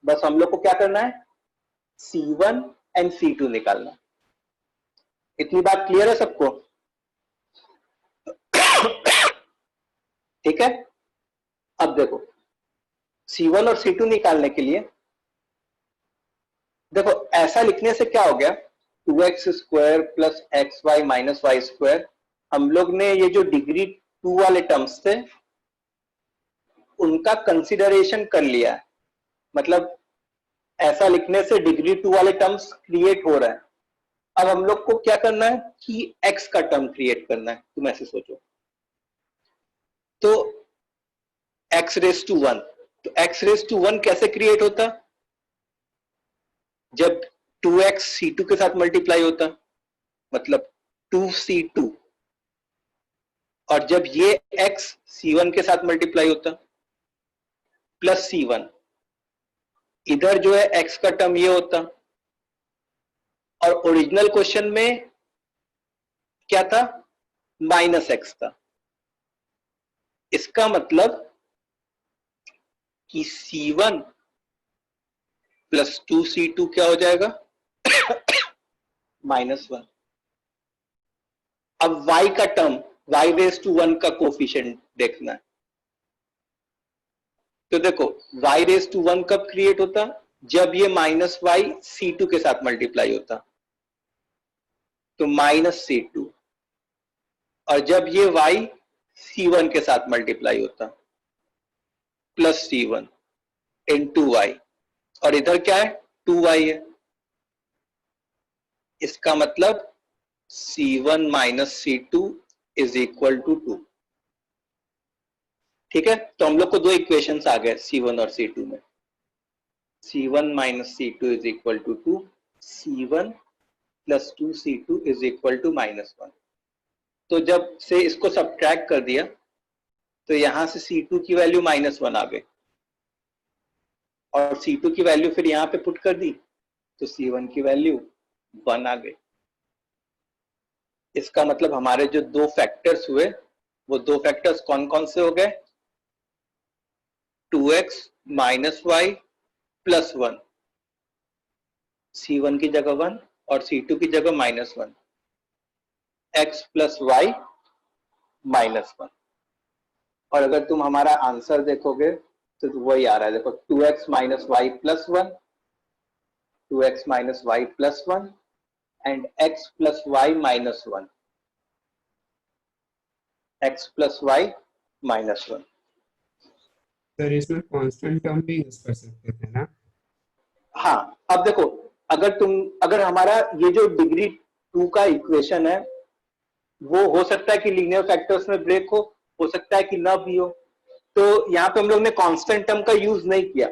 बस हम लोग को क्या करना है, C1 एंड C2 निकालना। इतनी बात क्लियर है सबको? ठीक है, अब देखो C1 और C2 निकालने के लिए देखो ऐसा लिखने से क्या हो गया, 2x square plus x y minus Y square, हम लोग ने ये जो डिग्री 2 वाले टर्म्स थे उनका कंसिडरेशन कर लिया है। मतलब ऐसा लिखने से डिग्री 2 वाले टर्म्स क्रिएट हो रहे हैं। अब हम लोग को क्या करना है कि x का टर्म क्रिएट करना है। तुम ऐसे सोचो, तो x रेज टू 1, तो x रेज टू 1 कैसे क्रिएट होता, जब 2x C2 के साथ मल्टीप्लाई होता, मतलब 2C2, और जब ये x C1 के साथ मल्टीप्लाई होता प्लस C1, इधर जो है x का टर्म ये होता, और ओरिजिनल क्वेश्चन में क्या था, माइनस x था। इसका मतलब कि C1 प्लस 2C2 क्या हो जाएगा, -1। अब y का टर्म, y रेज टू 1 का कोफिशिएंट देखना है। तो देखो y रेज टू 1 कब क्रिएट होता, जब ये माइनस वाई C2 के साथ मल्टीप्लाई होता तो माइनस C2, और जब ये y C1 के साथ मल्टीप्लाई होता प्लस C1 इंटू वाई, और इधर क्या है 2y है, इसका मतलब C1 minus C2 is equal to 2। ठीक है, तो हम लोग को दो इक्वेशंस आ गए C1 और C2 में। C1 minus C2 is equal to 2, C1 plus 2C2 is equal to -1। तो जब से इसको सब्ट्रैक्ट कर दिया तो यहां से C2 की वैल्यू -1 आ गई, और C2 की वैल्यू फिर यहां पे पुट कर दी तो C1 की वैल्यू 1 आ गई। इसका मतलब हमारे जो दो फैक्टर्स हुए वो दो फैक्टर्स कौन कौन से हो गए? 2x minus Y plus 1, C1 की जगह 1 और C2 की जगह -1, x प्लस वाई -1। और अगर तुम हमारा आंसर देखोगे तो वही आ रहा है, देखो 2x minus Y plus 1, 2x minus Y plus 1 and x plus y -1, x plus y -1। Sir इसमें कांस्टेंट टर्म भी यूज कर सकते थे ना? हाँ, अब देखो, अगर हमारा ये जो डिग्री 2 का इक्वेशन है वो हो सकता है कि लीनियर फैक्टर्स में ब्रेक हो सकता है कि ना भी हो, तो यहाँ पे हम लोग ने कांस्टेंट टर्म का यूज नहीं किया।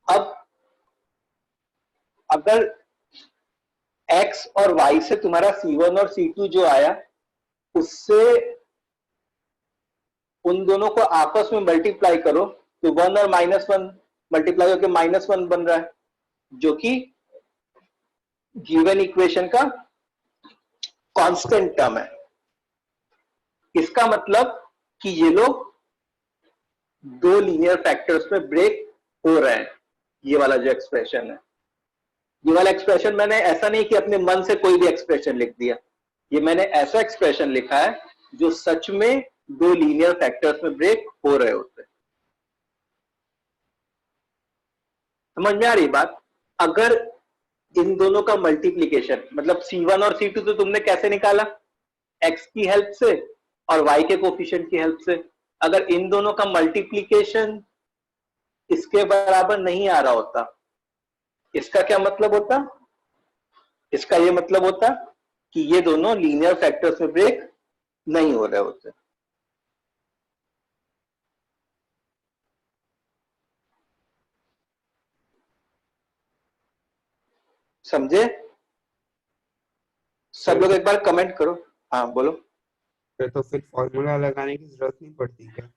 अब अगर x और y से तुम्हारा C1 और C2 जो आया उससे उन दोनों को आपस में मल्टीप्लाई करो तो 1 और -1 मल्टीप्लाई होकर -1 बन रहा है, जो कि गिवन इक्वेशन का कांस्टेंट टर्म है। इसका मतलब कि ये लोग दो लीनियर फैक्टर्स में ब्रेक हो रहे हैं। ये वाला जो एक्सप्रेशन है, ये वाला एक्सप्रेशन मैंने ऐसा नहीं कि अपने मन से कोई भी एक्सप्रेशन लिख दिया, ये मैंने ऐसा एक्सप्रेशन लिखा है जो सच में दो लीनियर फैक्टर्स में ब्रेक हो रहे होते हैं। समझ में आ रही बात? अगर इन दोनों का मल्टीप्लीकेशन, मतलब C1 और C2 तो तुमने कैसे निकाला? x की हेल्प से और y के कोफिशिएंट की हेल्प से। अगर इन दोनों का मल्टीप्लीकेशन इसके बराबर नहीं आ रहा होता, इसका क्या मतलब होता? इसका ये मतलब होता कि ये दोनों लीनियर फैक्टर्स में ब्रेक नहीं हो रहे होते। समझे? सब लोग एक बार कमेंट करो। हाँ बोलो। तो फिर फॉर्मूला लगाने की जरूरत नहीं पड़ती क्या?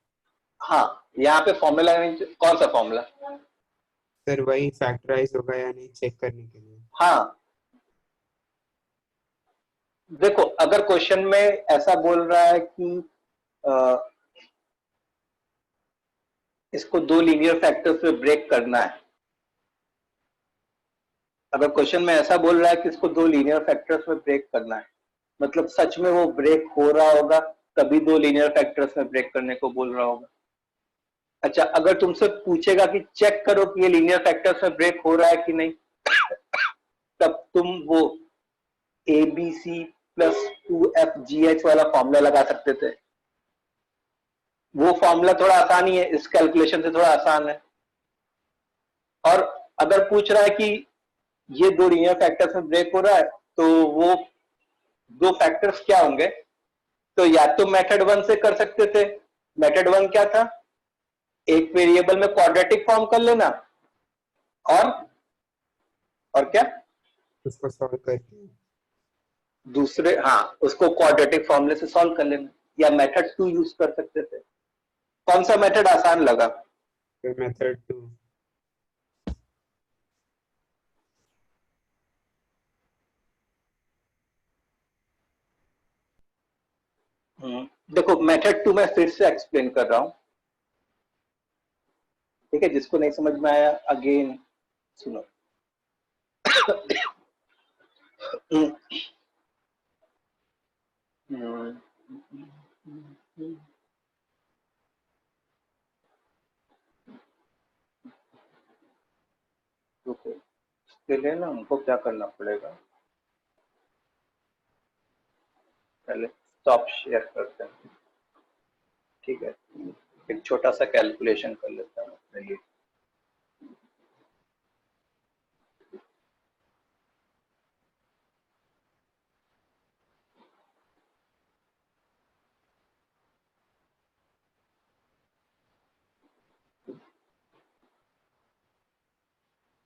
हाँ, यहाँ पे फॉर्मूला, कौन सा फॉर्मूला? सर वही फैक्टराइज होगा या नहीं चेक करने के लिए। हाँ, देखो, अगर क्वेश्चन में ऐसा बोल रहा है कि इसको दो लीनियर फैक्टर्स में ब्रेक करना है, अगर क्वेश्चन में ऐसा बोल रहा है कि इसको दो लीनियर फैक्टर्स में ब्रेक करना है, मतलब सच में वो ब्रेक हो रहा होगा तभी दो लीनियर फैक्टर्स में ब्रेक करने को बोल रहा होगा। अच्छा, अगर तुमसे पूछेगा कि चेक करो कि ये लीनियर फैक्टर्स में ब्रेक हो रहा है कि नहीं, तब तुम वो ABC प्लस 2FGH वाला फॉर्मूला लगा सकते थे। वो फॉर्मूला थोड़ा आसान ही है, इस कैलकुलेशन से थोड़ा आसान है। और अगर पूछ रहा है कि ये दो लीनियर फैक्टर्स में ब्रेक हो रहा है तो वो दो फैक्टर्स क्या होंगे, तो या तो मेथड 1 से कर सकते थे। मेथड 1 क्या था? एक वेरिएबल में क्वाड्रेटिक फॉर्म कर लेना, और क्या? उसको सॉल्व करके दूसरे, हाँ, उसको क्वाड्रेटिक फॉर्मूले से सॉल्व कर लेना, या मेथड 2 यूज कर सकते थे। कौन सा मेथड आसान लगा? फिर मेथड 2। देखो, मेथड 2 मैं फिर से एक्सप्लेन कर रहा हूं, ठीक है? जिसको नहीं समझ में आया अगेन सुनो। के लिए ना हमको क्या करना पड़ेगा, पहले स्टॉप शेयर करते हैं, ठीक है। एक छोटा सा कैलकुलेशन कर लेता हूँ अपने लिए।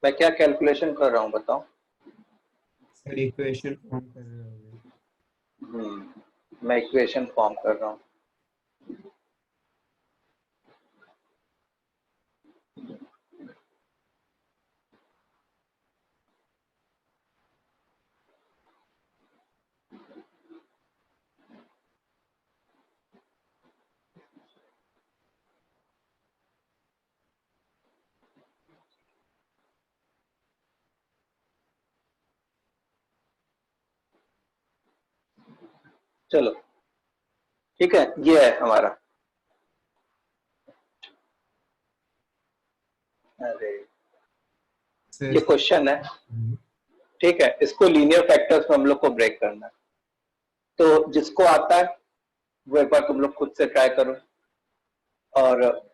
मैं क्या कैलकुलेशन कर रहा हूँ बताओ? सर इक्वेशन फॉर्म कर रहे होगे। मैं इक्वेशन फॉर्म कर रहा हूँ। चलो ठीक है, ये है हमारा। अरे सर ये क्वेश्चन है, ठीक है। इसको लीनियर फैक्टर्स में हम लोग को ब्रेक करना है। तो जिसको आता है वो एक बार तुम लोग खुद से ट्राई करो, और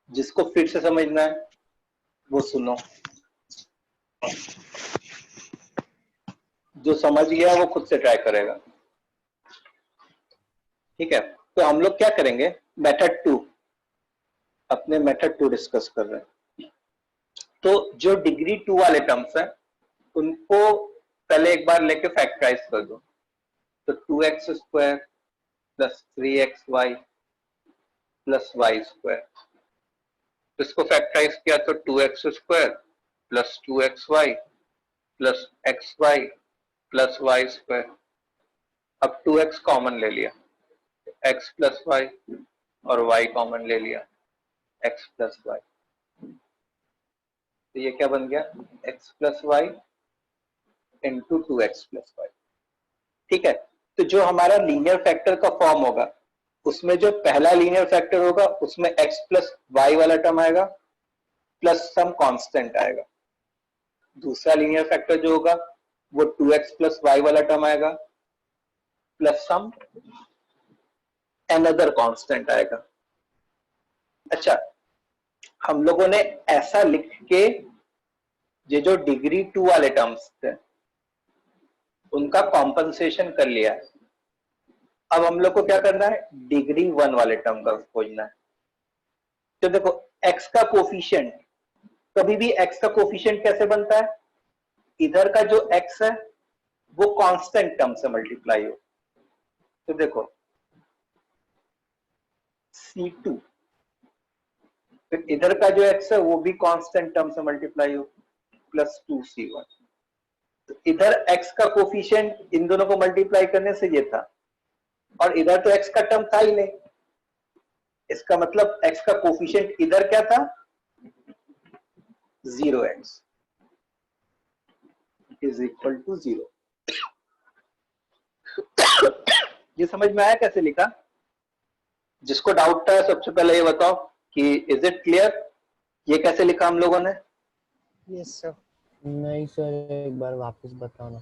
जिसको फिर से समझना है वो सुनो। जो समझ गया वो खुद से ट्राई करेगा, ठीक है। तो हम लोग क्या करेंगे, मेथड 2, अपने मेथड 2 डिस्कस कर रहे हैं। तो जो डिग्री 2 वाले टर्म्स हैं उनको पहले एक बार लेके फैक्टराइज कर दो। तो 2x square plus 3xy plus y square, इसको फैक्टराइज किया तो 2x square plus 2xy plus xy plus y square. अब 2x कॉमन ले लिया, x प्लस वाई, और y कॉमन ले लिया, x प्लस वाई। तो ये क्या बन गया, x plus y into 2x plus y, ठीक है। तो जो हमारा लीनियर फैक्टर का फॉर्म होगा उसमें जो पहला लीनियर फैक्टर होगा उसमें x प्लस वाई वाला टर्म आएगा प्लस सम कांस्टेंट आएगा। दूसरा लीनियर फैक्टर जो होगा वो 2x प्लस वाई वाला टर्म आएगा प्लस सम अनदर कांस्टेंट आएगा। अच्छा, हम लोगों ने ऐसा लिख के ये जो डिग्री 2 वाले टर्म्स थे उनका कॉम्पनसेशन कर लिया है। अब हम लोग को क्या करना है, डिग्री 1 वाले टर्म का खोजना है। तो देखो x का कोफिशिएंट, कभी भी x का कोफिशिएंट कैसे बनता है, इधर का जो x है वो कांस्टेंट टर्म से मल्टीप्लाई हो। तो देखो C2, फिर इधर का जो x है वो भी कांस्टेंट टर्म से मल्टीप्लाई हो प्लस 2C1। तो इधर x का कोफिशिएंट इन दोनों को मल्टीप्लाई करने से ये था, और इधर तो x का टर्म था ही नहीं। इसका मतलब x का कोफिशिएंट इधर क्या था, 0x इज इक्वल टू 0। ये समझ में आया कैसे लिखा? जिसको डाउट था सबसे पहले ये बताओ कि इज इट क्लियर, ये कैसे लिखा हम लोगों ने? Yes sir. नहीं सर, एक बार वापस बताओ ना।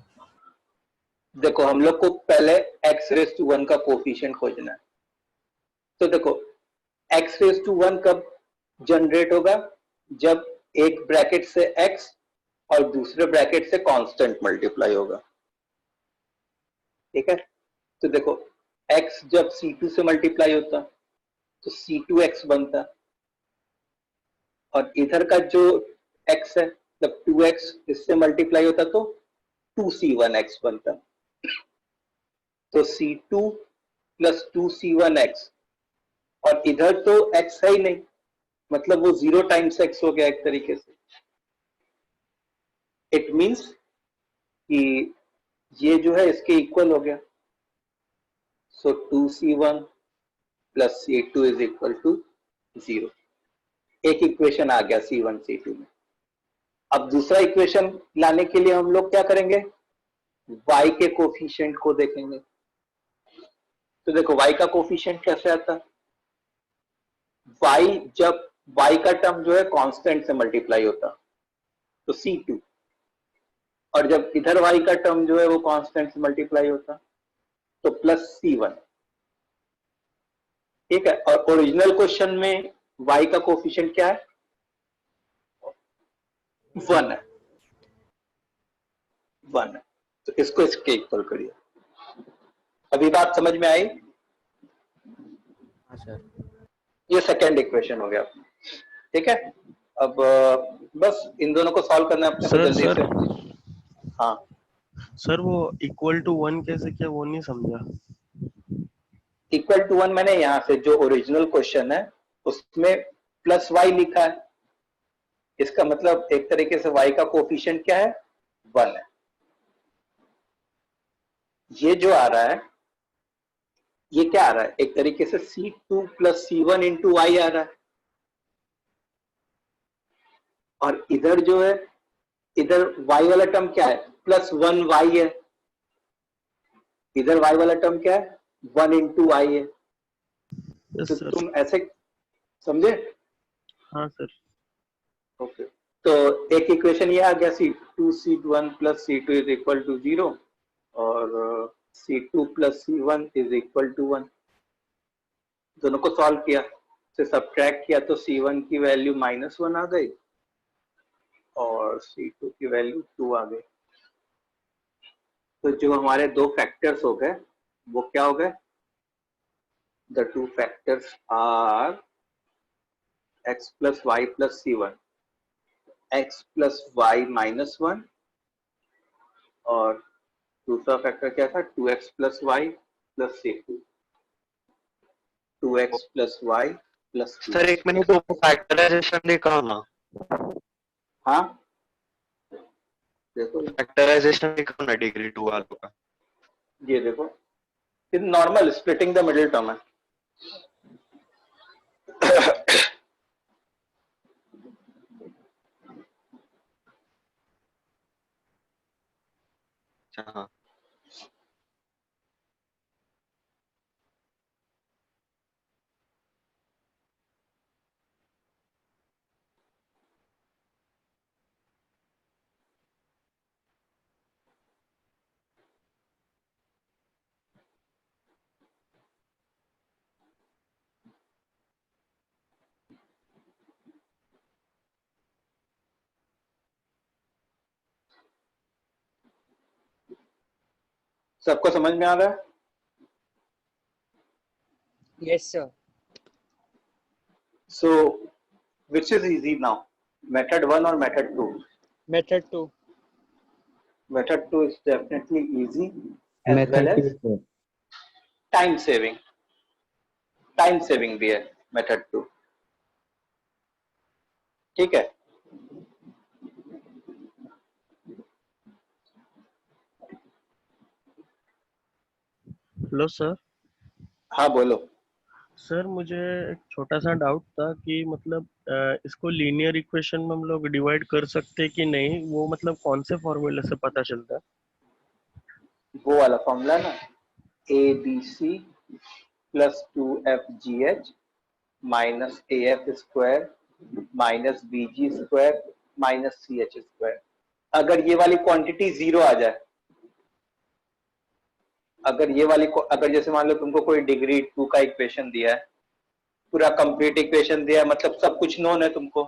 देखो हम लोग को पहले x रेज टू 1 का कोफिशिएंट खोजना है। तो देखो x रेज टू 1 कब जनरेट होगा, जब एक ब्रैकेट से x और दूसरे ब्रैकेट से कांस्टेंट मल्टीप्लाई होगा, ठीक है। तो देखो x जब C2 से मल्टीप्लाई होता तो C2x बनता, और इधर का जो x है जब 2x इससे मल्टीप्लाई होता तो 2C1x बनता। तो C2 प्लस 2C1x, और इधर तो x है ही नहीं, मतलब वो 0 टाइम्स x हो गया एक तरीके से। इट मींस कि ये जो है इसके इक्वल हो गया। So 2C1 plus C2 is equal to 0। एक इक्वेशन आ गया C1 C2 में। अब दूसरा इक्वेशन लाने के लिए हम लोग क्या करेंगे, y के कोफिशिएंट को देखेंगे। तो देखो y का कोफिशिएंट कैसे आता, y जब y का टर्म जो है कांस्टेंट से मल्टीप्लाई होता तो C2, और जब इधर y का टर्म जो है वो कांस्टेंट से मल्टीप्लाई होता, तो प्लस C1। ठीक है, और ओरिजिनल क्वेश्चन में y का कोफिशिएंट क्या है? 1 है, 1 है। तो इसको इसके इक्वल करिए। अभी बात समझ में आई? हाँ सर। ये सेकेंड इक्वेशन हो गया। ठीक है, अब बस इन दोनों को सॉल्व करना है अपने को जल्दी से। हाँ सर वो इक्वल टू 1 कैसे किया वो नहीं समझा। इक्वल टू 1 मैंने यहाँ से जो ओरिजिनल क्वेश्चन है उसमें प्लस y लिखा है, इसका मतलब एक तरीके से y का कोफिशिएंट क्या है? 1 है। ये जो आ रहा है ये क्या आ रहा है? एक तरीके से C2 plus C1 into y आ रहा है, और इधर जो है इधर y वाला टर्म क्या है? प्लस 1y है। इधर y वाला टर्म क्या है? 1 इंटू y है। यस तो सर। तुम ऐसे समझे? हाँ सर। ओके, तो एक इक्वेशन ये आ गया C2 C1 plus C2 is equal to 0 और C2 plus C1 is equal to 1। दोनों को सॉल्व किया, से सब्ट्रैक्ट किया तो C1 की वैल्यू -1 आ गई और C2 की वैल्यू 2 आ गई। तो जो हमारे दो फैक्टर्स हो गए वो क्या हो गए? The two factors are x plus y plus C1, x plus y -1 और दूसरा फैक्टर क्या था? 2x plus y plus C2, 2x plus y plus C2। Sir एक मिनट, वो फैक्टराइजेशन दिखाओ ना। हाँ देखो, फैक्टराइजेशन दिखाओ ना डिग्री 2 वालों का। ये देखो, ये normal splitting the middle term है। अच्छा हाँ। सबको समझ में आ रहा है? Yes, sir. So which is easy now, method 1 or method 2? Method 2. Method 2 is definitely easy as well as time saving भी है method 2। ठीक है, हेलो सर। हाँ बोलो। सर मुझे एक छोटा सा डाउट था कि मतलब इसको लीनियर इक्वेशन में हम लोग डिवाइड कर सकते हैं कि नहीं, वो मतलब कौन से फॉर्मूले से पता चलता है? वो वाला फॉर्मूला ना, ABC plus 2FGH minus AF square minus BG square minus CH square. अगर ये वाली क्वांटिटी 0 आ जाए, अगर जैसे मान लो तुमको कोई डिग्री 2 का इक्वेशन दिया है, पूरा कंप्लीट इक्वेशन दिया है, मतलब सब कुछ नोन है तुमको,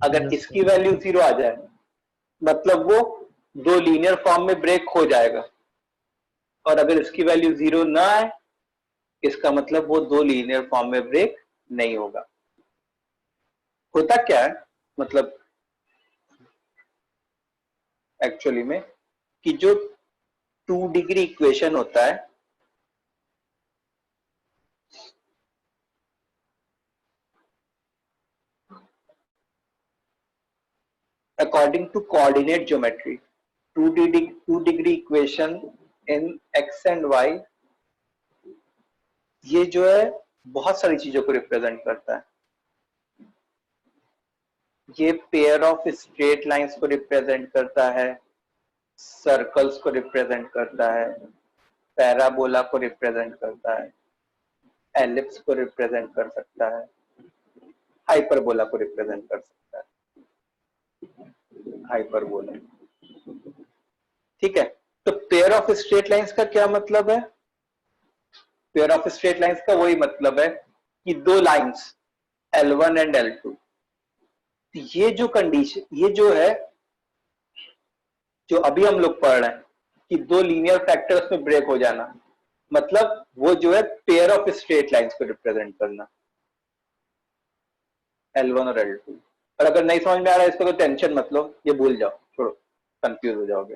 अगर इसकी वैल्यू 0 आ जाए मतलब वो दो लीनियर फॉर्म में ब्रेक हो जाएगा, और अगर इसकी वैल्यू 0 ना आए इसका मतलब वो दो लीनियर फॉर्म में ब्रेक नहीं होगा। होता क्या है मतलब एक्चुअली में कि जो 2 डिग्री इक्वेशन होता है according to coordinate geometry, 2 degree equation in x and y, ये जो है बहुत सारी चीजों को रिप्रेजेंट करता है। ये पेयर ऑफ स्ट्रेट लाइंस को रिप्रेजेंट करता है, सर्कल्स को रिप्रेजेंट करता है, पैराबोला को रिप्रेजेंट करता है, एलिप्स को रिप्रेजेंट कर सकता है, हाइपरबोला को रिप्रेजेंट कर सकता है। हाइपरबोला। ठीक है, तो पेयर ऑफ स्ट्रेट लाइंस का क्या मतलब है? पेयर ऑफ स्ट्रेट लाइंस का वही मतलब है कि दो लाइंस L1 एंड L2, ये जो कंडीशन, ये जो है, जो अभी हम लोग पढ़ रहे हैं कि दो लीनियर फैक्टर्स में ब्रेक हो जाना, मतलब वो जो है पेयर ऑफ स्ट्रेट लाइंस को रिप्रेजेंट करना, L1 और L2। और अगर नहीं समझ में आ रहा है इसको तो टेंशन मत लो, ये भूल जाओ, छोड़ो, कंफ्यूज हो जाओगे।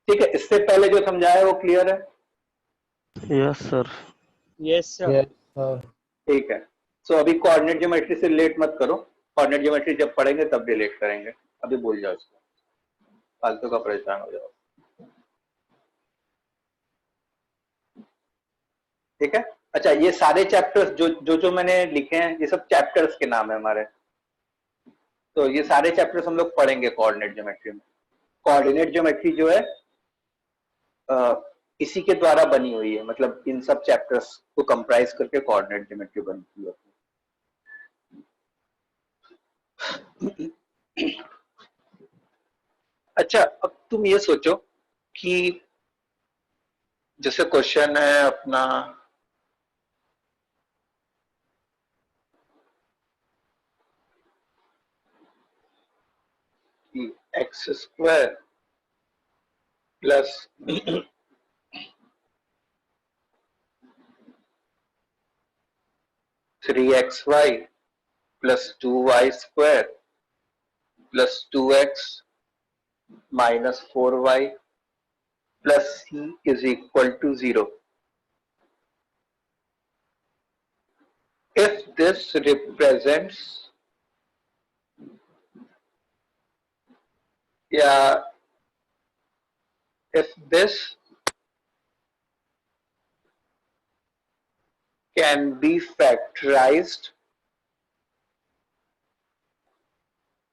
ठीक है, इससे पहले जो समझाया वो क्लियर है? Yes sir. Yes sir. Yes, sir. ठीक है, सो अभी कोऑर्डिनेट ज्योमेट्री से रिलेट मत करो, कोऑर्डिनेट ज्योमेट्री जब पढ़ेंगे तब रिलेट करेंगे, अभी भूल जाओ इसको, फालतू का परेशान हो जाओ। ठीक है, अच्छा, ये सारे चैप्टर्स जो मैंने लिखे हैं, ये सब चैप्टर्स के नाम है हमारे। तो ये सारे चैप्टर्स हम लोग पढ़ेंगे कोऑर्डिनेट ज्योमेट्री में। कोऑर्डिनेट ज्योमेट्री जो है इसी के द्वारा बनी हुई है, मतलब इन सब चैप्टर्स को कंप्राइज करके कोऑर्डिनेट ज्योमेट्री बनती है। अच्छा, अब तुम ये सोचो कि जैसे क्वेश्चन है अपना कि x square plus 3xy plus 2y square plus 2x minus 4y plus c is equal to 0 if this represents या if this can be factorized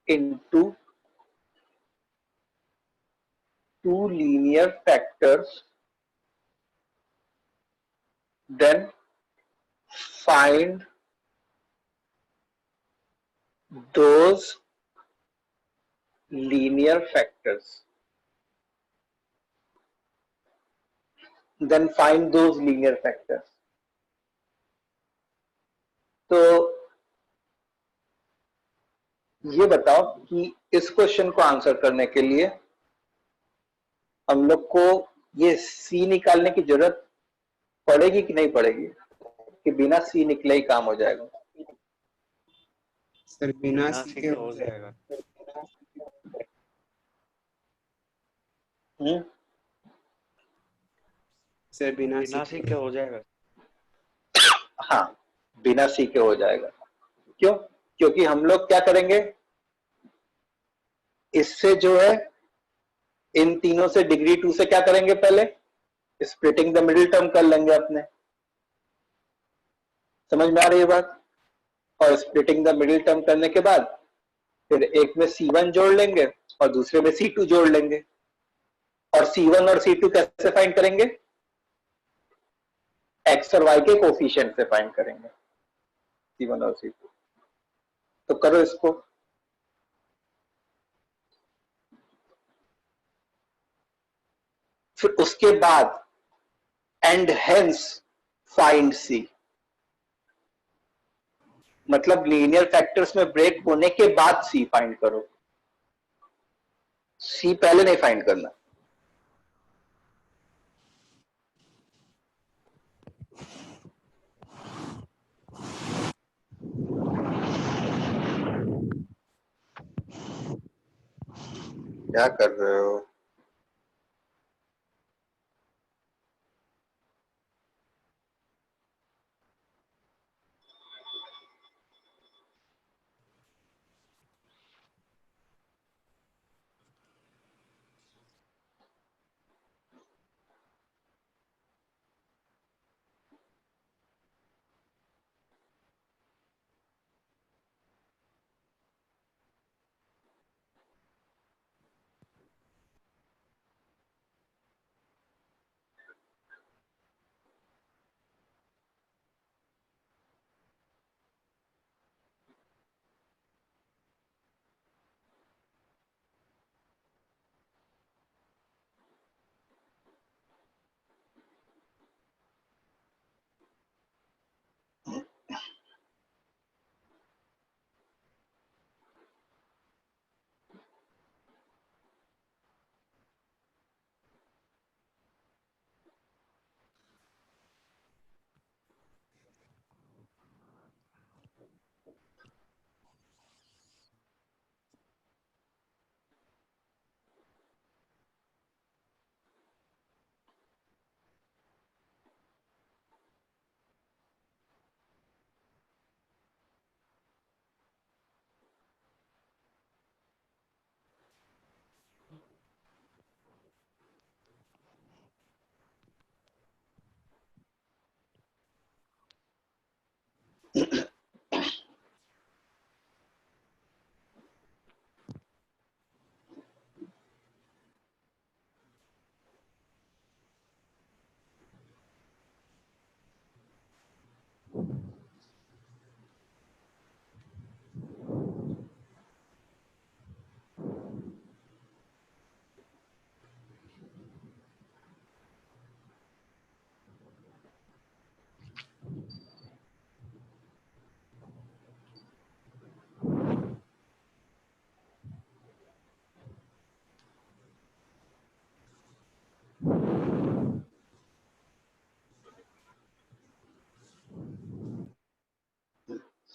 into two linear factors, then find those linear factors. Then find those linear factors. तो ये बताओ कि इस question को answer करने के लिए हम लोग को ये सी निकालने की जरूरत पड़ेगी कि नहीं पड़ेगी, कि बिना सी निकले ही काम हो जाएगा? सर बिना सी के हो जाएगा। सर बिना सी के हो जाएगा। हाँ, बिना सी के हो जाएगा। क्यों? क्योंकि हम लोग क्या करेंगे, इससे जो है इन तीनों से डिग्री 2 से क्या करेंगे, पहले स्प्लिटिंग द मिडिल टर्म कर लेंगे अपने। समझ में आ रही है बात? और स्प्लिटिंग द मिडिल टर्म करने के बाद फिर एक में C1 जोड़ लेंगे और दूसरे में C2 जोड़ लेंगे। और C1 और C2 कैसे फाइंड करेंगे? X और Y के कोफिशिएंट से फाइंड करेंगे, C1 और C2। तो करो इसको। फिर उसके बाद एंड हेंस फाइंड C, मतलब लीनियर फैक्टर्स में ब्रेक होने के बाद C फाइंड करो, C पहले नहीं फाइंड करना। क्या कर रहे हो?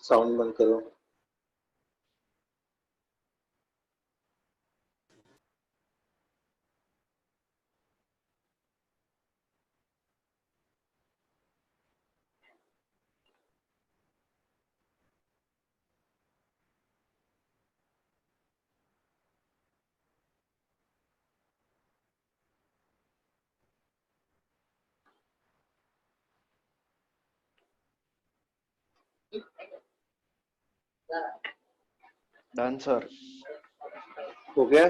साउंड बंद करो। Done sir. हो गया?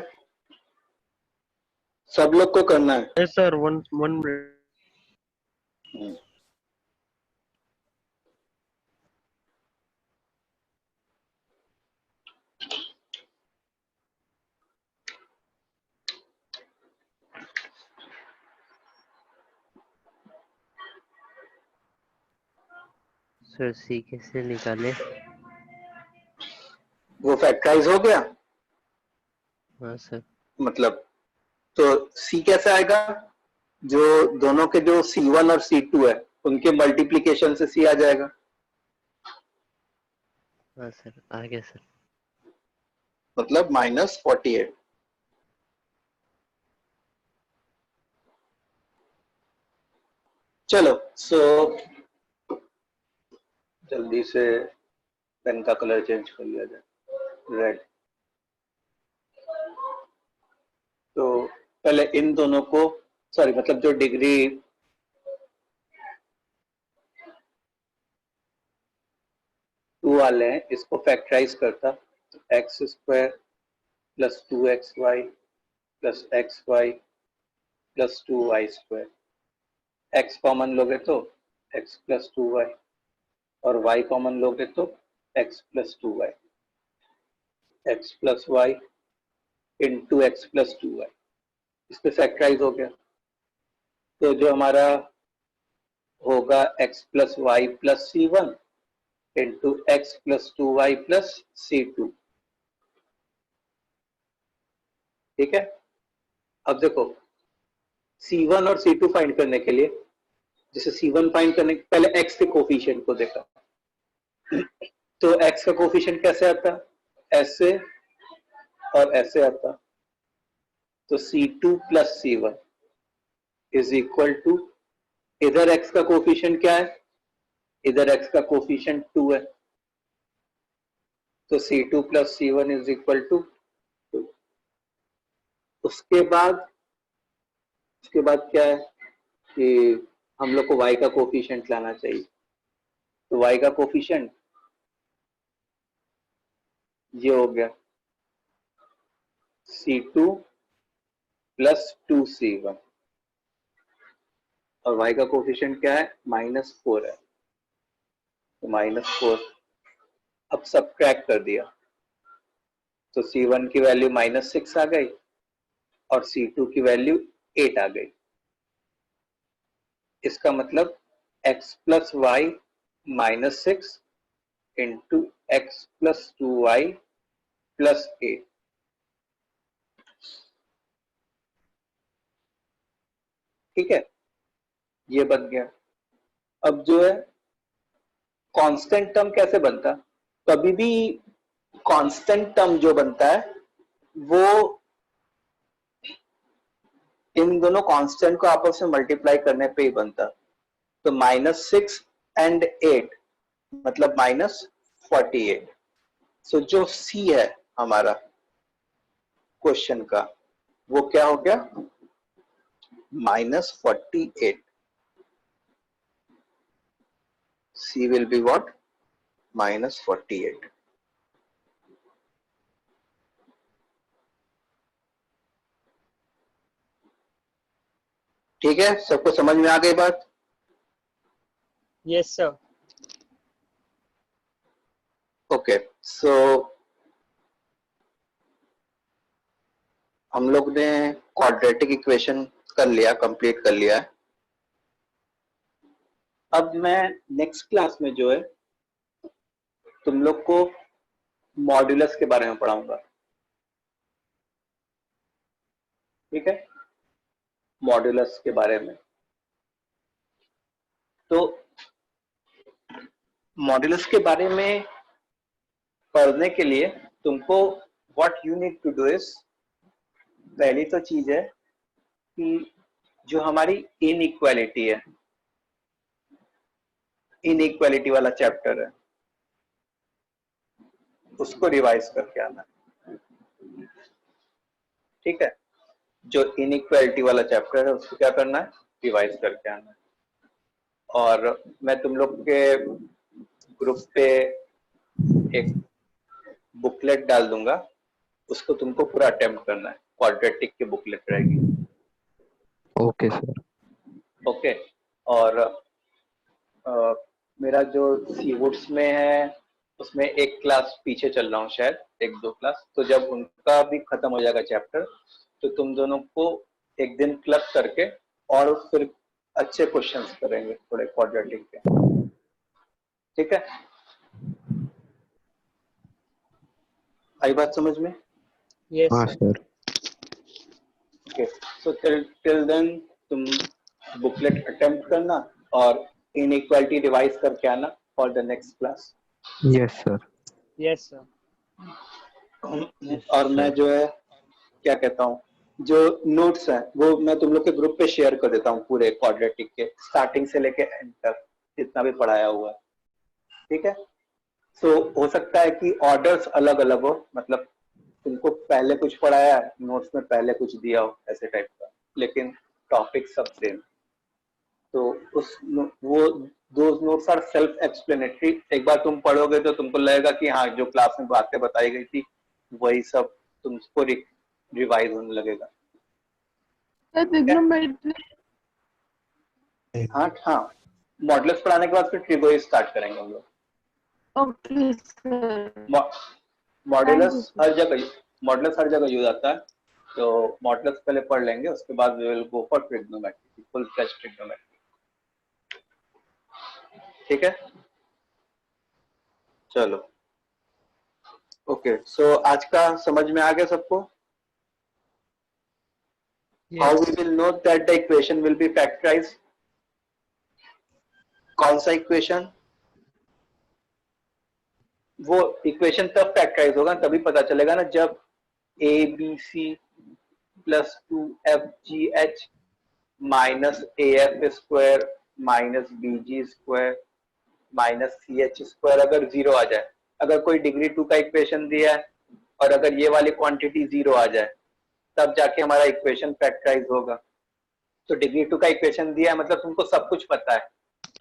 सब लोग को करना है। Yes sir, one minute. Sir C कैसे निकाले? वो फैक्टराइज हो गया हाँ सर। मतलब, तो सी कैसे आएगा? जो दोनों के जो C1 और C2 है उनके मल्टीप्लिकेशन से सी आ जाएगा। हाँ सर, आ गया सर। मतलब -48। चलो, सो जल्दी से पेन का कलर चेंज कर लिया जाए, रेड। तो पहले इन दोनों को, सॉरी मतलब जो डिग्री 2 वाले हैं इसको फैक्टराइज करता, तो x² + 2xy + xy + 2y²। x common लोगे तो x + 2y, और y कॉमन लोगे तो x + 2y, x + y × x + 2y। इस पे फैक्टराइज हो गया, तो जो हमारा होगा x + y + c1 × x + 2y + c2। ठीक है? अब देखो, C1 और C2 फाइंड करने के लिए, जैसे C1 फाइंड करने के पहले x के कोफिशिएंट को देखा, तो x का कोफिशिएंट कैसे आता? ऐसे और ऐसे आता। तो C2 + C1 = इधर x का कोफिशिएंट क्या है? इधर x का कोफिशिएंट 2 है, तो C2 + C1 = 2। उसके बाद क्या है कि हम लोग को y का कोफिशिएंट लाना चाहिए। तो y का कोफिशिएंट ये हो गया C2 + 2C1, और y का कोफिशिएंट क्या है? -4 है, तो -4। अब सब्ट्रैक्ट कर दिया, तो C1 की वैल्यू -6 आ गई और C2 की वैल्यू 8 आ गई। इसका मतलब x + y -6 × x + 2y + 8। ठीक है, ये बन गया। अब जो है कांस्टेंट टर्म कैसे बनता? कभी भी कांस्टेंट टर्म जो बनता है वो इन दोनों कांस्टेंट को आपस में मल्टीप्लाई करने पे ही बनता। तो -6 and 8 मतलब -48। सो जो सी है हमारा क्वेश्चन का, वो क्या हो गया? -48। C will be what? -48। ठीक है, सबको समझ में आ गई बात? Yes, sir. ओके, सो हम लोग ने क्वाड्रेटिक इक्वेशन कर लिया, कंप्लीट कर लिया है। अब मैं नेक्स्ट क्लास में जो है तुम लोग को मॉड्यूलस के बारे में पढ़ाऊंगा। ठीक है, मॉड्यूलस के बारे में। तो मॉड्यूलस के बारे में पढ़ने के लिए तुमको what you need to do is, पहली तो चीज है कि जो हमारी इनइक्वालिटी है, इनइक्वालिटी वाला चैप्टर है, उसको रिवाइज करके आना है। ठीक है, जो इनइक्वालिटी वाला चैप्टर है उसको क्या करना है, रिवाइज करके आना है। और मैं तुम लोग के ग्रुप पे एक बुकलेट डाल दूंगा, उसको तुमको पूरा अटेम्प्ट करना है। क्वाड्रेटिक की बुकलेट रहेगी। Okay sir. ओके, और मेरा जो सीवुड्स में है उसमें एक क्लास पीछे चल रहा हूँ, शायद 1-2 क्लास। तो जब उनका भी खत्म हो जाएगा चैप्टर तो तुम दोनों को एक दिन क्लब करके और फिर अच्छे क्वेश्चंस करेंगे थोड़े क्वाड्रेटिक के। ठीक है, आई बात समझ में? Yes, हाँ sir. Sir. Okay, so till then तुम बुकलेट अटेम्प्ट करना और इनइक्वालिटी रिवाइज करके आना for the next class. Yes sir. Yes, sir. और मैं जो है क्या कहता हूँ, जो नोट्स हैं वो मैं तुम लोग के ग्रुप पे शेयर कर देता हूँ, पूरे क्वाड्रेटिक के स्टार्टिंग से लेके एंड तक जितना भी पढ़ाया हुआ है। ठीक है, सो हो सकता है कि ऑर्डर्स अलग अलग हो, मतलब तुमको पहले कुछ पढ़ाया है, नोट्स में पहले कुछ दिया हो, ऐसे टाइप का, लेकिन टॉपिक सब सेम। तो उस वो those notes are self explanatory. एक बार तुम पढ़ोगे तो तुमको लगेगा कि हाँ, जो क्लास में बातें बताई गई थी वही सब तुमको रिवाइज होने लगेगा। हाँ हाँ, मॉडल्स पढ़ाने के बाद फिर ट्रिगोनोमेट्री स्टार्ट करेंगे हम लोग। Okay sir. मॉडुलस हर जगह यूज आता है, तो मॉडल्स पहले पढ़ लेंगे, उसके बाद we will go for trigonometry, full fledge trigonometry. ठीक है, चलो ओके। सो आज का समझ में आ गया सबको? How we will know that the equation will be factorised? कौन सा इक्वेशन? वो इक्वेशन तब फैक्टराइज होगा, तभी पता चलेगा ना, जब A B C plus 2FGH minus AF square minus BG square minus CH square अगर 0 आ जाए, अगर कोई डिग्री 2 का इक्वेशन दिया है और अगर ये वाली क्वांटिटी 0 आ जाए, तब जाके हमारा इक्वेशन फैक्टराइज होगा। तो डिग्री 2 का इक्वेशन दिया है मतलब तुमको सब कुछ पता है,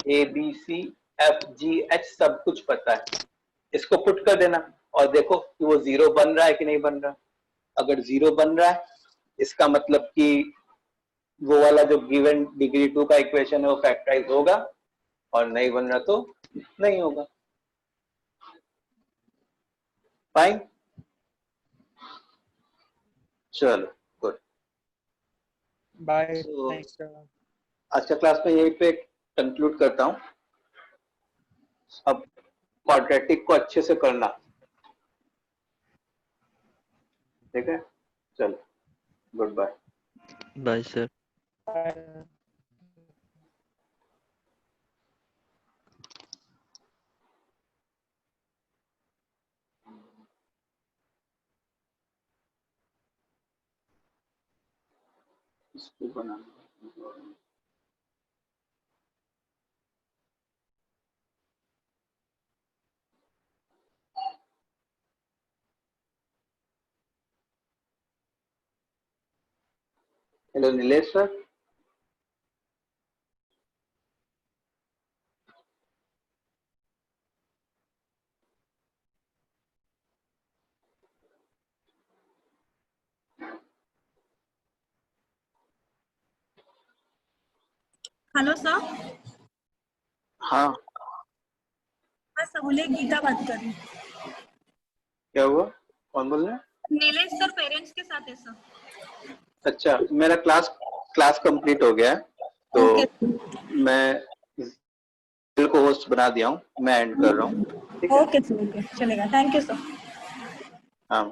ABCFGH सब कुछ पता है। इसको पुट कर देना और देखो कि वो 0 बन रहा है कि नहीं बन रहा। अगर 0 बन रहा है इसका मतलब कि वो वाला जो गिवन डिग्री 2 का इक्वेशन है वो फैक्टराइज होगा, और नहीं बन रहा तो नहीं होगा। फाइन, चलो गुड। Bye. Thanks, sir. आज का क्लास में यहीं पे कंक्लूड करता हूँ। अब क्वाड्रेटिक को अच्छे से करना, ठीक है? चलो, good bye. Bye sir. Bye. इसको बनाना hello Nilesh sir. Hello sir. हाँ, मैं सहूलियत गीता बात कर रही हूँ। क्या हुआ? कौन बोल रहा है? नीलेश सर पेरेंट्स के साथ है सर। अच्छा, मेरा क्लास कंप्लीट हो गया है, तो मैं दिल को होस्ट बना दिया हूँ, मैं एंड कर रहा हूँ। ठीक है? ओके सर, ओके चलेगा। Thank you sir. हाँ।